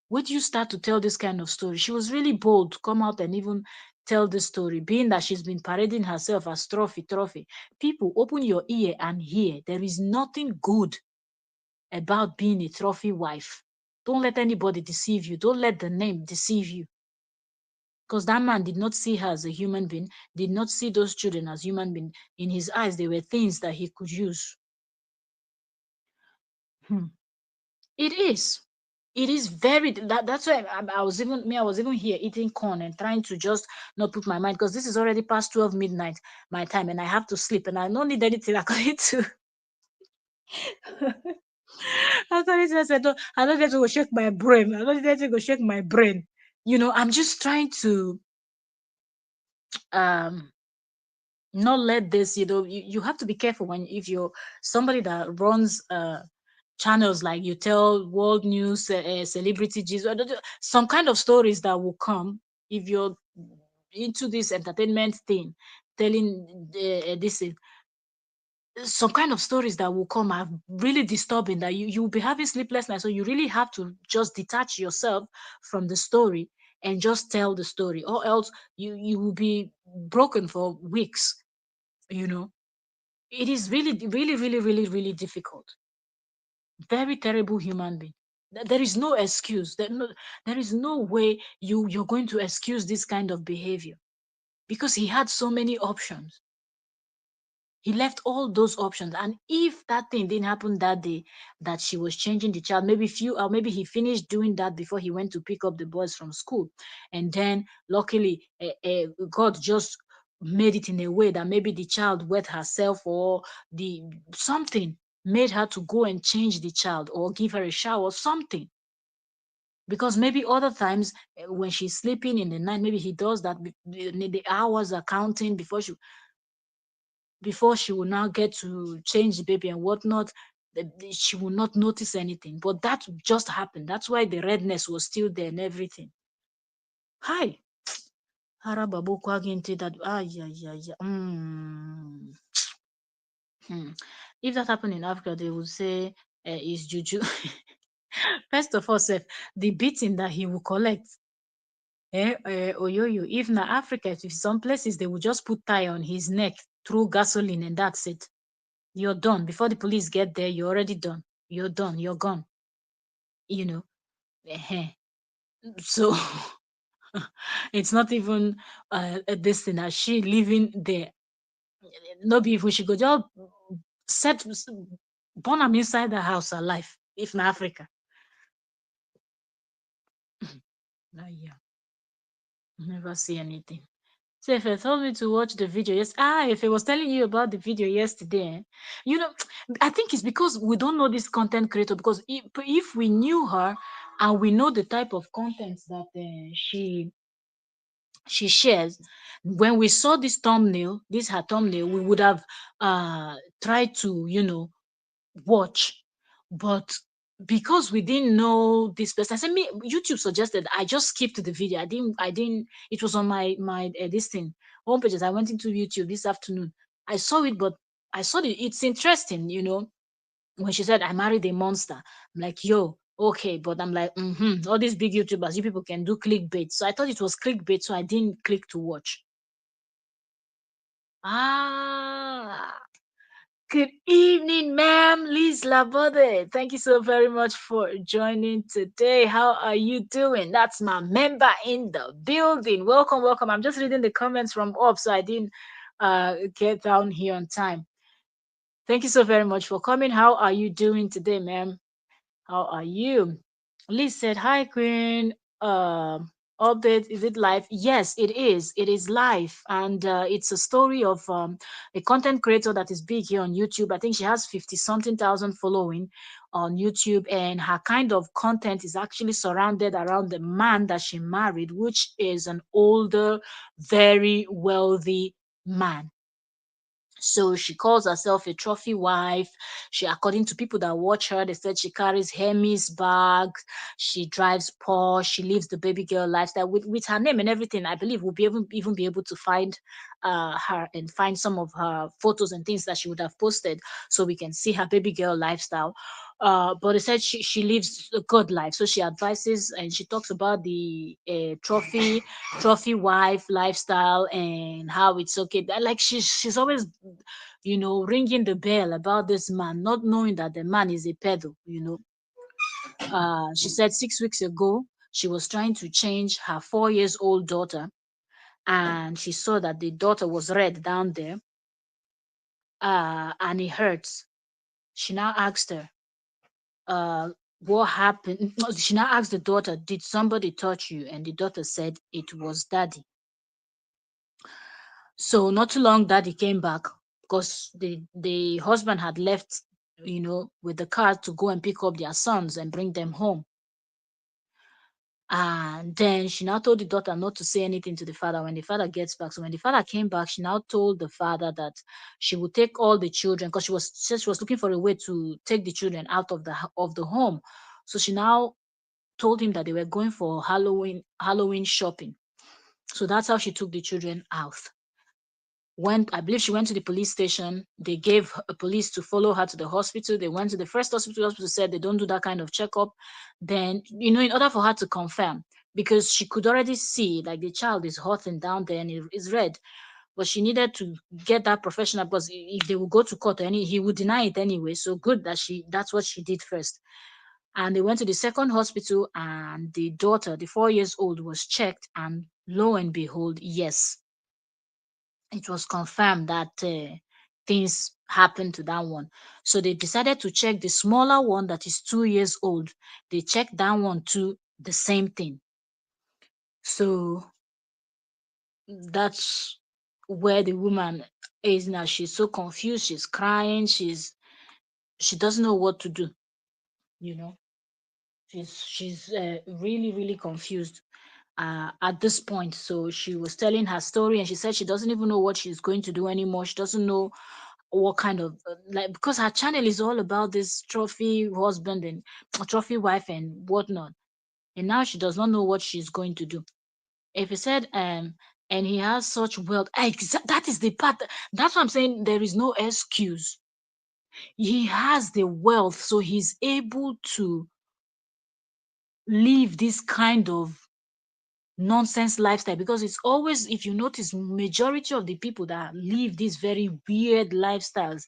Where do you start to tell this kind of story? She was really bold to come out and even tell this story, being that she's been parading herself as trophy. People, open your ear and hear. There is nothing good about being a trophy wife. Don't let anybody deceive you. Don't let the name deceive you. Because that man did not see her as a human being, did not see those children as human beings. In his eyes, they were things that he could use. Hmm. It is. It is very that's why I was even here eating corn and trying to just not put my mind, because this is already past 12 midnight my time and I have to sleep and I don't need anything according to according to I said, "No, I don't need to go shake my brain. I don't need to go shake my brain." I'm just trying to um not let this, you have to be careful when if you're somebody that runs channels like you tell world news, celebrity gist, some kind of stories that will come if you're into this entertainment thing, telling this some kind of stories that will come are really disturbing, that you'll be having sleepless nights. So you really have to just detach yourself from the story and just tell the story, or else you will be broken for weeks. you know it is really really really really really difficult. Very terrible human being. There is no excuse. There is no way you're going to excuse this kind of behavior, because he had so many options. He left all those options, and if that thing didn't happen that day, that she was changing the child, maybe he finished doing that before he went to pick up the boys from school, and then luckily God just made it in a way that maybe the child wet herself, or the something made her to go and change the child or give her a shower or something. Because maybe other times, when she's sleeping in the night, maybe he does that. The hours are counting before she will now get to change the baby and whatnot. She will not notice anything, but that just happened. That's why the redness was still there and everything. Hi. Harababukwagi that. Ah, yeah, yeah, yeah. Hmm. If that happened in Africa, they would say it's juju. First of all, sef, the beating that he will collect. Oyoyo. If na Africa, if some places they will just put tie on his neck, through gasoline, and that's it. You're done. Before the police get there, you're already done. You're done. You're gone. You know. Ehen. So it's not even this thing as she living there. No be even she go just set born am inside the house alive. If in Africa. Yeah. Never see anything. So if I told me to watch the video, yes, if I was telling you about the video yesterday, you know, I think it's because we don't know this content creator. Because if we knew her and we know the type of content that she shares, when we saw this her thumbnail, we would have tried to watch. But because we didn't know this person, I said, me YouTube suggested, I just skipped the video. I didn't it was on my this thing homepages. I went into YouTube this afternoon. I saw it, but I saw it's interesting. When she said I married a monster, I'm like, yo, okay. But I'm like, all these big YouTubers, you people can do clickbait. So I thought it was clickbait, so I didn't click to watch. Ah, Good evening, ma'am. Liz Labode. Thank you so very much for joining today. How are you doing? That's my member in the building. Welcome, welcome. I'm just reading the comments from up, so I didn't get down here on time. Thank you so very much for coming. How are you doing today, ma'am? How are you? Liz said, "Hi, Queen. Update. Is it live? Yes, it is. It is live, and it's a story of a content creator that is big here on YouTube. I think she has 50 something thousand following on YouTube, and her kind of content is actually surrounded around the man that she married, which is an older, very wealthy man. So she calls herself a trophy wife. She, according to people that watch her, they said she carries Hermes bags, she drives Porsche, she lives the baby girl lifestyle with her name and everything. I believe we'll be even be able to find her and find some of her photos and things that she would have posted so we can see her baby girl lifestyle. But it said she lives a good life. So she advises and she talks about the trophy wife lifestyle and how it's okay. Like she's always, ringing the bell about this man, not knowing that the man is a pedo. She said 6 weeks ago she was trying to change her 4 years old daughter, and she saw that the daughter was red down there, and it hurts. She now asked her, what happened? She now asked the daughter, did somebody touch you? And the daughter said it was daddy. So not too long, daddy came back because the husband had left, with the car to go and pick up their sons and bring them home. And then she now told the daughter not to say anything to the father when the father gets back. So when the father came back, she now told the father that she would take all the children because she was looking for a way to take the children out of the home. So she now told him that they were going for Halloween shopping. So that's how she took the children out. I believe she went to the police station. They gave a police to follow her to the hospital. They went to the first hospital said they don't do that kind of checkup. Then, in order for her to confirm, because she could already see like the child is hot and down there and it is red, but she needed to get that professional because if they would go to court, he would deny it anyway. So good that that's what she did first. And they went to the second hospital, and the daughter, the 4 years old, was checked, and lo and behold, yes, it was confirmed that things happened to that one. So they decided to check the smaller one that is 2 years old. They checked that one too, the same thing. So that's where the woman is now. She's so confused. She's crying. She doesn't know what to do. You know, she's really really confused at this point. So she was telling her story, and she said she doesn't even know what she's going to do anymore. She doesn't know what kind of like, because her channel is all about this trophy husband and trophy wife and whatnot, and now she does not know what she's going to do. If he said and he has such wealth, that is the part, that's what I'm saying. There is no excuse. He has the wealth, so he's able to live this kind of nonsense lifestyle, because it's always, if you notice, majority of the people that live these very weird lifestyles,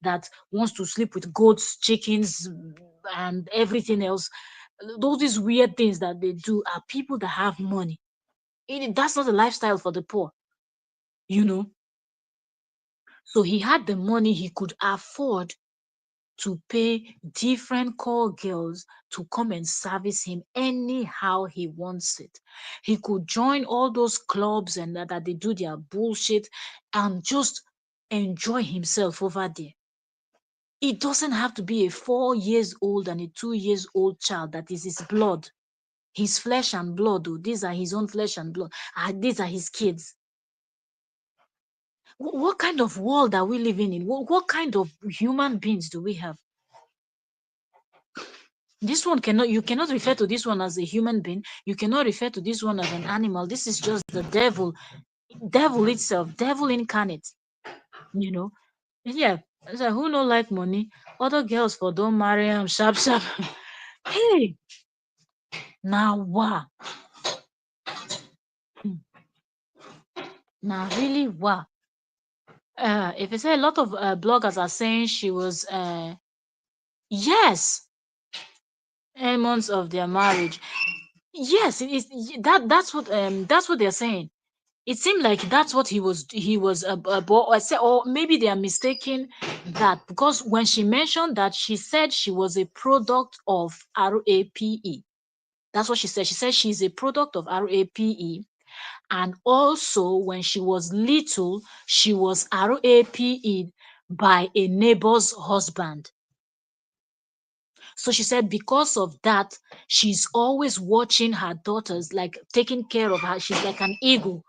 that wants to sleep with goats, chickens, and everything else, those these weird things that they do are people that have money. That's not a lifestyle for the poor, you know. So he had the money, he could afford to pay different call girls to come and service him anyhow he wants it. He could join all those clubs and that they do their bullshit and just enjoy himself over there. It doesn't have to be a 4 years old and a 2 years old child that is his blood, his flesh and blood. Though these are his own flesh and blood, these are his kids. What kind of world are we living in? What kind of human beings do we have? This one cannot, you cannot refer to this one as a human being. You cannot refer to this one as an animal. This is just the devil itself, devil incarnate, you know. Yeah. So who no like money? Other girls for don't marry him, sharp sharp. Hey, now wow. Now really wow. If you say a lot of bloggers are saying she was, yes, 8 months of their marriage. Yes, it is that's what they're saying. It seemed like that's what he was or or maybe they are mistaking that, because when she mentioned that, she said she was a product of RAPE. That's what she said. She said she's a product of RAPE. And also, when she was little, she was RAPE'd by a neighbor's husband. So she said because of that, she's always watching her daughters, like taking care of her. She's like an eagle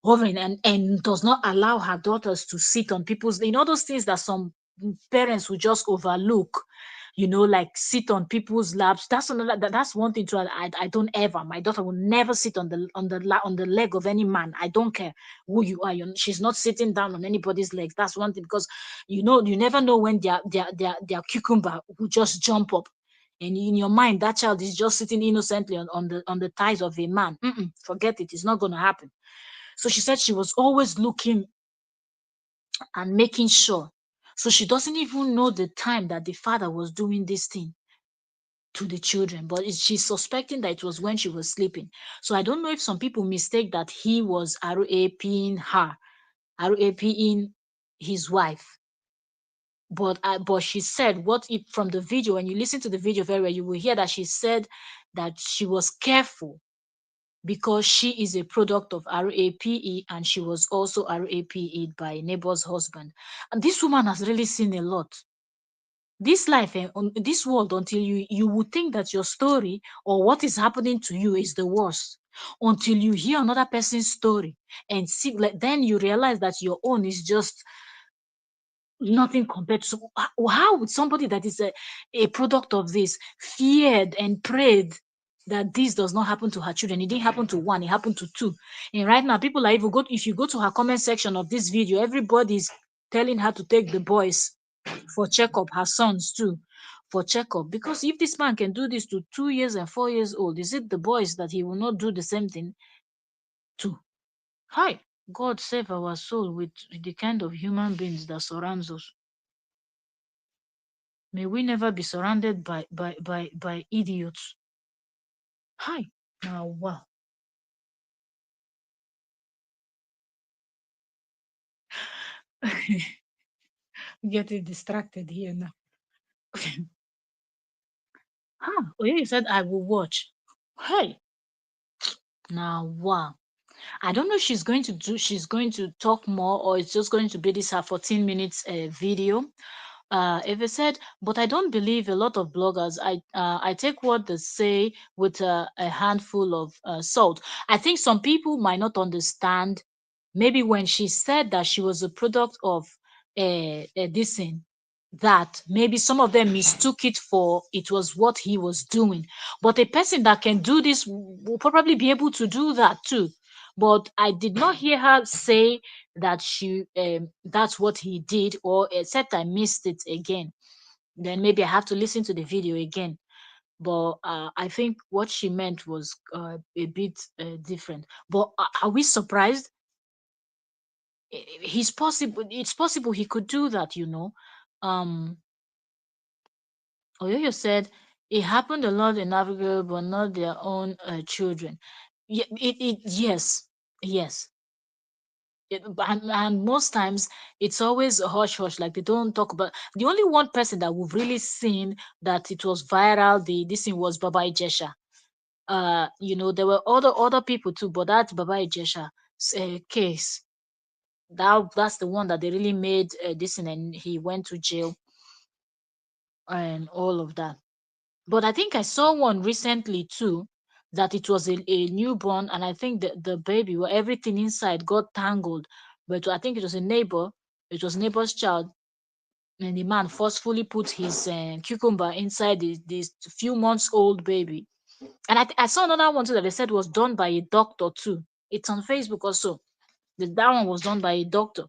hovering, and does not allow her daughters to sit on people's, those things that some parents will just overlook, like sit on people's laps. That's one thing too. I don't ever, my daughter will never sit on the leg of any man. I don't care who you are. She's not sitting down on anybody's legs. That's one thing, because you never know when their cucumber will just jump up, and in your mind that child is just sitting innocently on the thighs of a man. Forget it. It's not going to happen. So she said she was always looking and making sure. So she doesn't even know the time that the father was doing this thing to the children, but she's suspecting that it was when she was sleeping. So I don't know if some people mistake that he was RAPing her, RAPing his wife. But she said, what if from the video, when you listen to the video very well, you will hear that she said that she was careful because she is a product of RAPE, and she was also RAPE'd by a neighbor's husband. And this woman has really seen a lot. This life, on this world, until you would think that your story or what is happening to you is the worst, until you hear another person's story and see, like, then you realize that your own is just nothing compared to. So how would somebody that is a product of this feared and prayed that this does not happen to her children? It didn't happen to one, it happened to two. And right now, people are even if you go to her comment section of this video, everybody's telling her to take the boys for checkup, her sons too, for checkup. Because if this man can do this to 2 years and 4 years old, is it the boys that he will not do the same thing to? Hi, God save our soul with the kind of human beings that surrounds us. May we never be surrounded by idiots. Hi. Now, wow. Getting distracted here now. Huh. Oh, yeah, you said I will watch. Hey. Now, wow. I don't know if she's going to talk more, or it's just going to be this her 14 minutes video. If it said, but I don't believe a lot of bloggers. I take what they say with a handful of salt. I think some people might not understand. Maybe when she said that she was a product of this thing, that maybe some of them mistook it for it was what he was doing. But a person that can do this will probably be able to do that too. But I did not hear her say that that's what he did, or except I missed it again. Then maybe I have to listen to the video again. But I think what she meant was a bit different. But are we surprised? He's possible. It's possible he could do that. Um, Oyoyo said it happened a lot in Africa, but not their own children. Yeah, yes, yes. And most times it's always a hush hush, like they don't talk about. The only one person that we've really seen that it was viral, this thing, was Baba Ijesha. There were other people too, but that Baba Ijesha case, that's the one that they really made this thing, and he went to jail and all of that. But I think I saw one recently too, that it was a newborn, and I think the baby, where everything inside got tangled. But I think it was a neighbor, it was neighbor's child, and the man forcefully put his cucumber inside this few months old baby. And I saw another one too that they said was done by a doctor too. It's on Facebook also. That one was done by a doctor.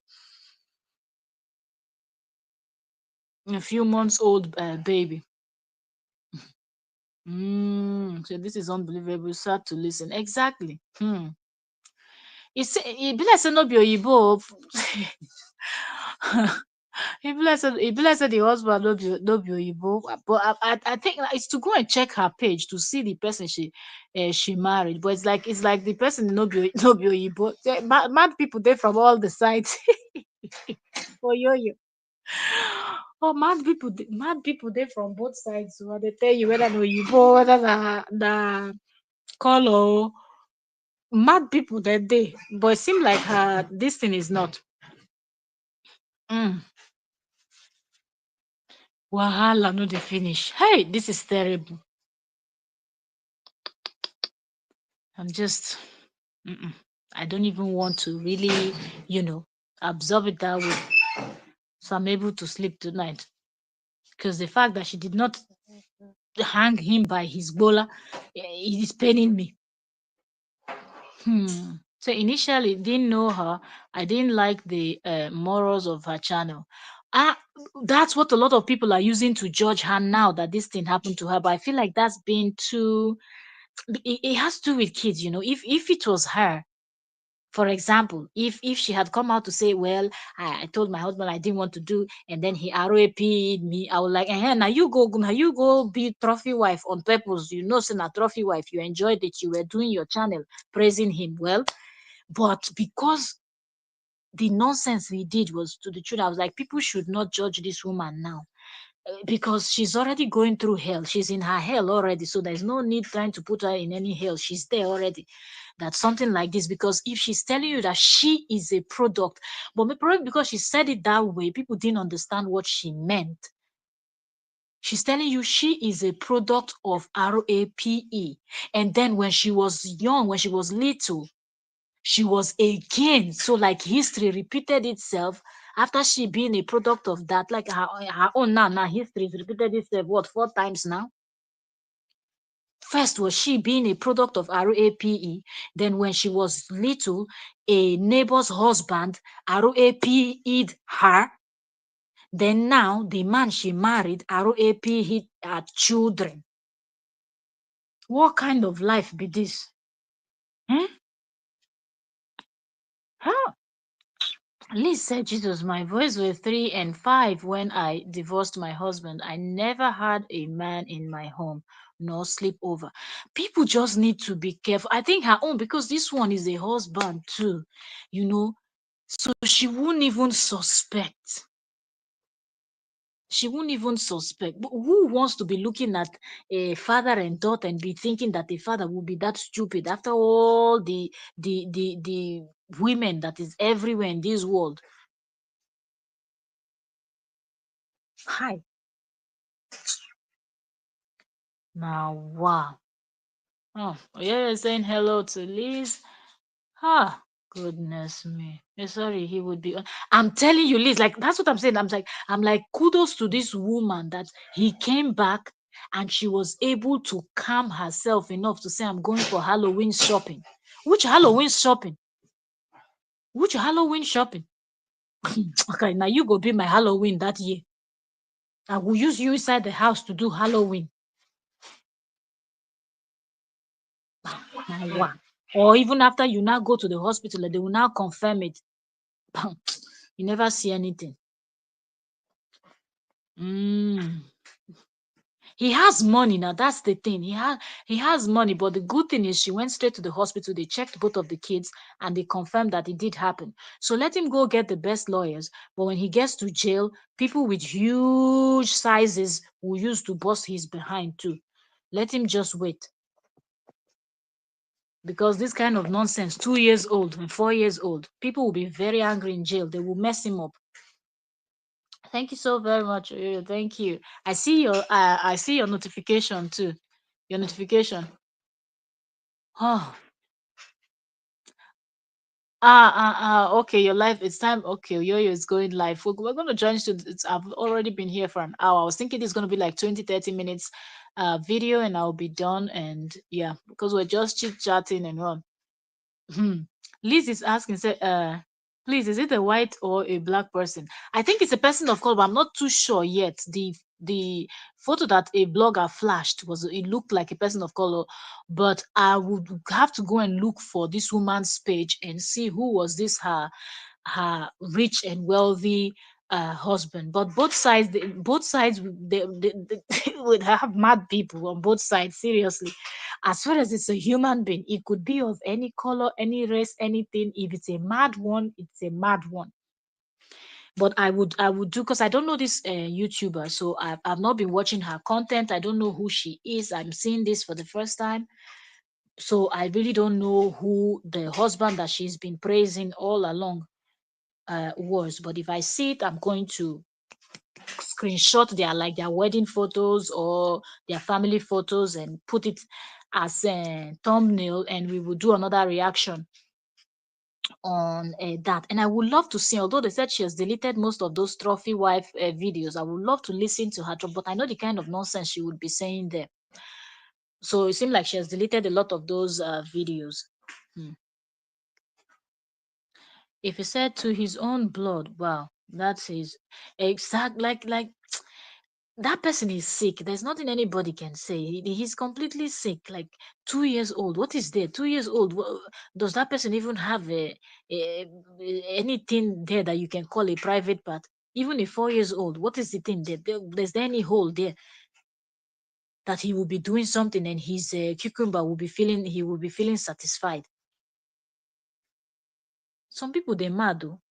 A few months old baby. So this is unbelievable. Sad to listen. Exactly. It be like say no be oyibo. He blessed the husband no be oyibo, but I think like it's to go and check her page to see the person she married, but it's like the person no be oyibo. Mad people there from all the sides. Oh yo yo. Oh, mad people there from both sides. So they tell you whether no oyibo, whether the color. Mad people that day, but it seems like her this thing is not. Mm. Wahala no dey finish. Hey, this is terrible. I'm just, mm-mm. I don't even want to really, you know, absorb it that way. So I'm able to sleep tonight. Because the fact that she did not hang him by his bola, it is paining me. Hmm. So initially, didn't know her. I didn't like the morals of her channel. Ah, that's what a lot of people are using to judge her now that this thing happened to her. But I feel like that's been too. It has to do with kids, you know. If it was her, for example, if she had come out to say, well, I told my husband I didn't want to do, and then he RAP'd me, I would like, now you go be trophy wife on purpose. You know, saying a trophy wife, you enjoyed it, you were doing your channel praising him. Well, but because the nonsense we did was to the truth, I was like, people should not judge this woman now because she's already going through hell. She's in her hell already. So there's no need trying to put her in any hell. She's there already. That something like this, because if she's telling you that she is a product, but probably because she said it that way, people didn't understand what she meant. She's telling you she is a product of RAPE. And then when she was young, when she was little, she was again. So like history repeated itself after she being a product of that. Like her own now history has repeated itself what 4 times now. First was she being a product of RAPE. Then when she was little, a neighbor's husband RAPE'd her. Then now the man she married RAPE'd her children. What kind of life be this? Hmm? Huh? Liz said, Jesus, my boys were 3 and 5 when I divorced my husband. I never had a man in my home, nor sleep over. People just need to be careful. I think her own, because this one is a husband too, you know, so she wouldn't even suspect. She wouldn't even suspect. But who wants to be looking at a father and daughter and be thinking that the father will be that stupid after all the women that is everywhere in this world? Hi. Now, wow. Oh, yeah, you're saying hello to Liz. Ah, goodness me. Sorry, he would be. I'm telling you, Liz, like that's what I'm saying. I'm like, kudos to this woman that he came back and she was able to calm herself enough to say, I'm going for Halloween shopping. Which Halloween shopping? Which Halloween shopping? Okay, now you go be my Halloween that year. I will use you inside the house to do Halloween. Now, wow. Or even after you now go to the hospital, they will now confirm it. You never see anything. Mm. He has money now. That's the thing. He has money, but the good thing is she went straight to the hospital. They checked both of the kids and they confirmed that it did happen. So let him go get the best lawyers. But when he gets to jail, people with huge sizes will use to bust his behind too. Let him just wait. Because this kind of nonsense, 2 years old and 4 years old, people will be very angry in jail. They will mess him up. Thank you so very much. Thank you. I see your notification too. Your notification. Oh, okay. Your live. It's time. Okay, Yo-Yo is going live. We're going to join you. I've already been here for an hour. I was thinking it's going to be like 20-30 minutes video and I'll be done. And yeah, because we're just chit chatting and all. Hmm. Liz is asking, say, please, is it a white or a black person? I think it's a person of color, but I'm not too sure yet. The photo that a blogger flashed was it looked like a person of color, but I would have to go and look for this woman's page and see who was this her her rich and wealthy husband. But both sides they would have mad people on both sides. Seriously, as far as it's a human being, it could be of any color, any race, anything. If it's a mad one, it's a mad one. But I would do, because I don't know this YouTuber, so I've not been watching her content. I don't know who she is. I'm seeing this for the first time, so I really don't know who the husband that she's been praising all along was. But if I see it, I'm going to screenshot their wedding photos or their family photos and put it as a thumbnail, and we will do another reaction on that. And I would love to see, although they said she has deleted most of those trophy wife videos, I would love to listen to her talk, but I know the kind of nonsense she would be saying there. So it seemed like she has deleted a lot of those videos. Hmm. If he said to his own blood, wow, that's his exact, like that person is sick. There's nothing anybody can say. He's completely sick. Like 2 years old. What is there? 2 years old. Does that person even have anything there that you can call a private part? Even a 4 years old. What is the thing there? There's there any hole there that he will be doing something and his cucumber will be feeling, he will be feeling satisfied? Some people they mad though.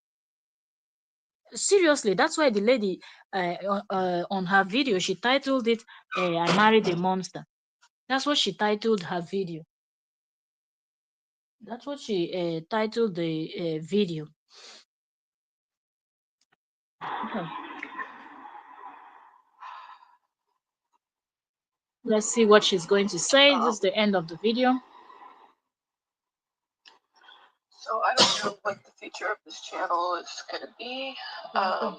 Seriously, that's why the lady on her video she titled it "I Married a Monster." That's what she titled her video. That's what she titled the video. Okay. Let's see what she's going to say. This Um, is the end of the video. so I don't know what the future of this channel is going to be. I don't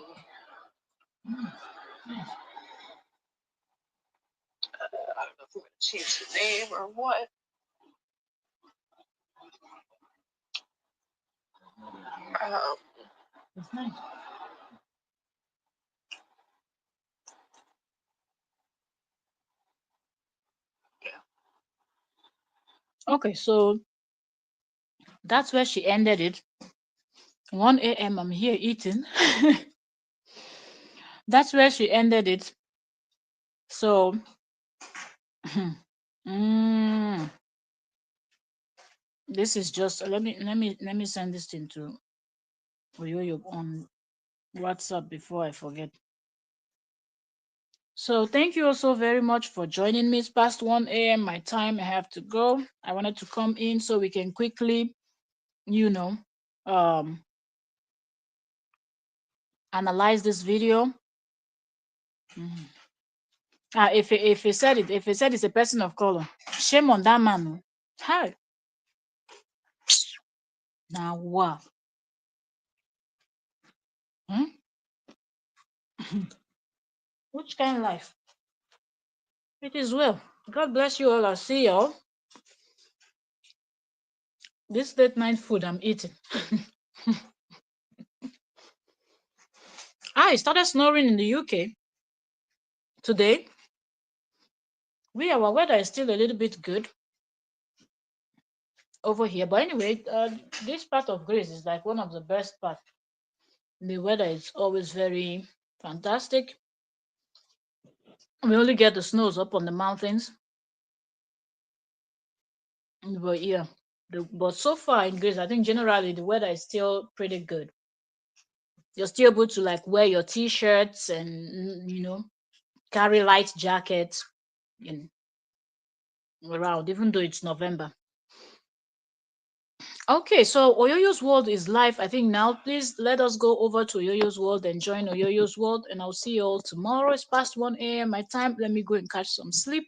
know if we're going to change the name or what. That's nice. Yeah. Okay, so that's where she ended it. 1 a.m. I'm here eating. That's where she ended it. So, mm, this is just let me send this thing to Oyoyo on WhatsApp before I forget. So thank you also very much for joining me. It's past 1 a.m. my time. I have to go. I wanted to come in so we can quickly, you know, um, analyze this video. Mhm. If he said it, if he said it's a person of color, shame on that man. Oh. Hi. Now what? Hmm? Which kind of life? It is well. God bless you all. I'll see y'all. This late night food I'm eating. I started snoring in the UK today. Our weather is still a little bit good over here. But anyway, this part of Greece is like one of the best parts. The weather is always very fantastic. We only get the snows up on the mountains. But yeah, but so far in Greece, I think generally the weather is still pretty good. You're still able to like wear your t-shirts and carry light jackets in around, even though it's November. Okay, so Oyoyo's World is live, I think now. Please let us go over to Oyoyo's World and join Oyoyo's World, and I'll see you all tomorrow. It's past 1 a.m. my time. Let me go and catch some sleep,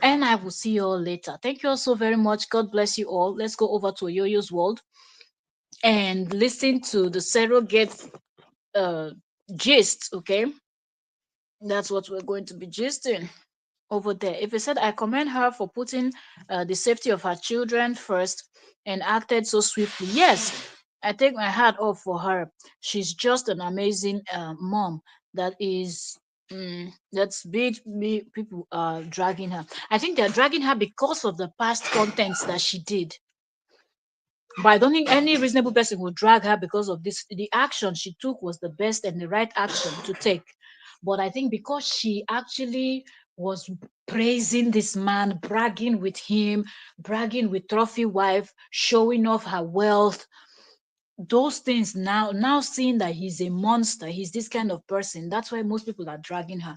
and I will see you all later. Thank you all so very much. God bless you all. Let's go over to Oyoyo's World and listen to the surrogate uh, gist, okay? That's what we're going to be gisting over there. If he said, I commend her for putting the safety of her children first and acted so swiftly. Yes, I take my hat off for her. She's just an amazing mom that is. That's big, big people are dragging her. I think they're dragging her because of the past contents that she did. But I don't think any reasonable person would drag her because of this. The action she took was the best and the right action to take. But I think because she actually was praising this man, bragging with him, bragging with trophy wife, showing off her wealth, those things, now seeing that he's a monster, he's this kind of person, that's why most people are dragging her.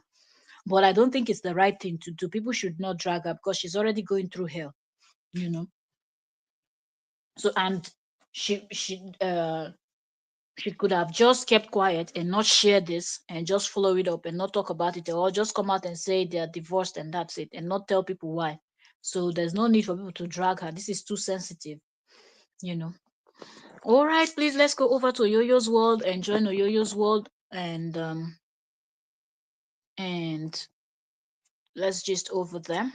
But I don't think it's the right thing to do. People should not drag her because she's already going through hell, you know. So, and she could have just kept quiet and not share this and just follow it up and not talk about it, or just come out and say they are divorced and that's it, and not tell people why. So there's no need for people to drag her. This is too sensitive, you know. All right, please, let's go over to Yo-Yo's world and join Yo-Yo's world, and let's just over there.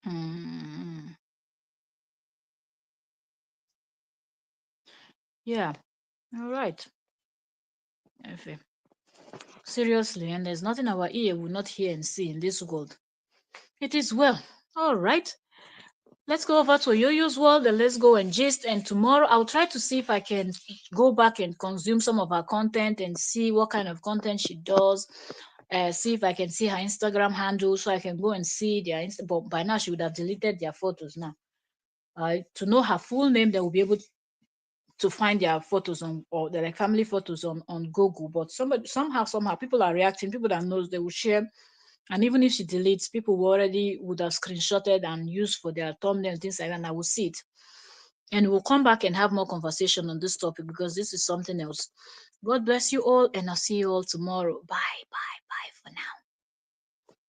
Hmm. Yeah. All right. Okay. Seriously, and there's nothing our ear will not hear and see in this world. It is well. All right. Let's go over to Yo-Yo's world and let's go and gist. And tomorrow I'll try to see if I can go back and consume some of her content and see what kind of content she does. See if I can see her Instagram handle so I can go and see their But by now she would have deleted their photos now. To know her full name, they will be able to find their photos on, or their like family photos on Google. But somebody somehow people are reacting. People that knows, they will share. And even if she deletes, people who already would have screenshotted and used for their thumbnails, things like that, and I will see it. And we'll come back and have more conversation on this topic because this is something else. God bless you all, and I'll see you all tomorrow. Bye, bye, bye for now.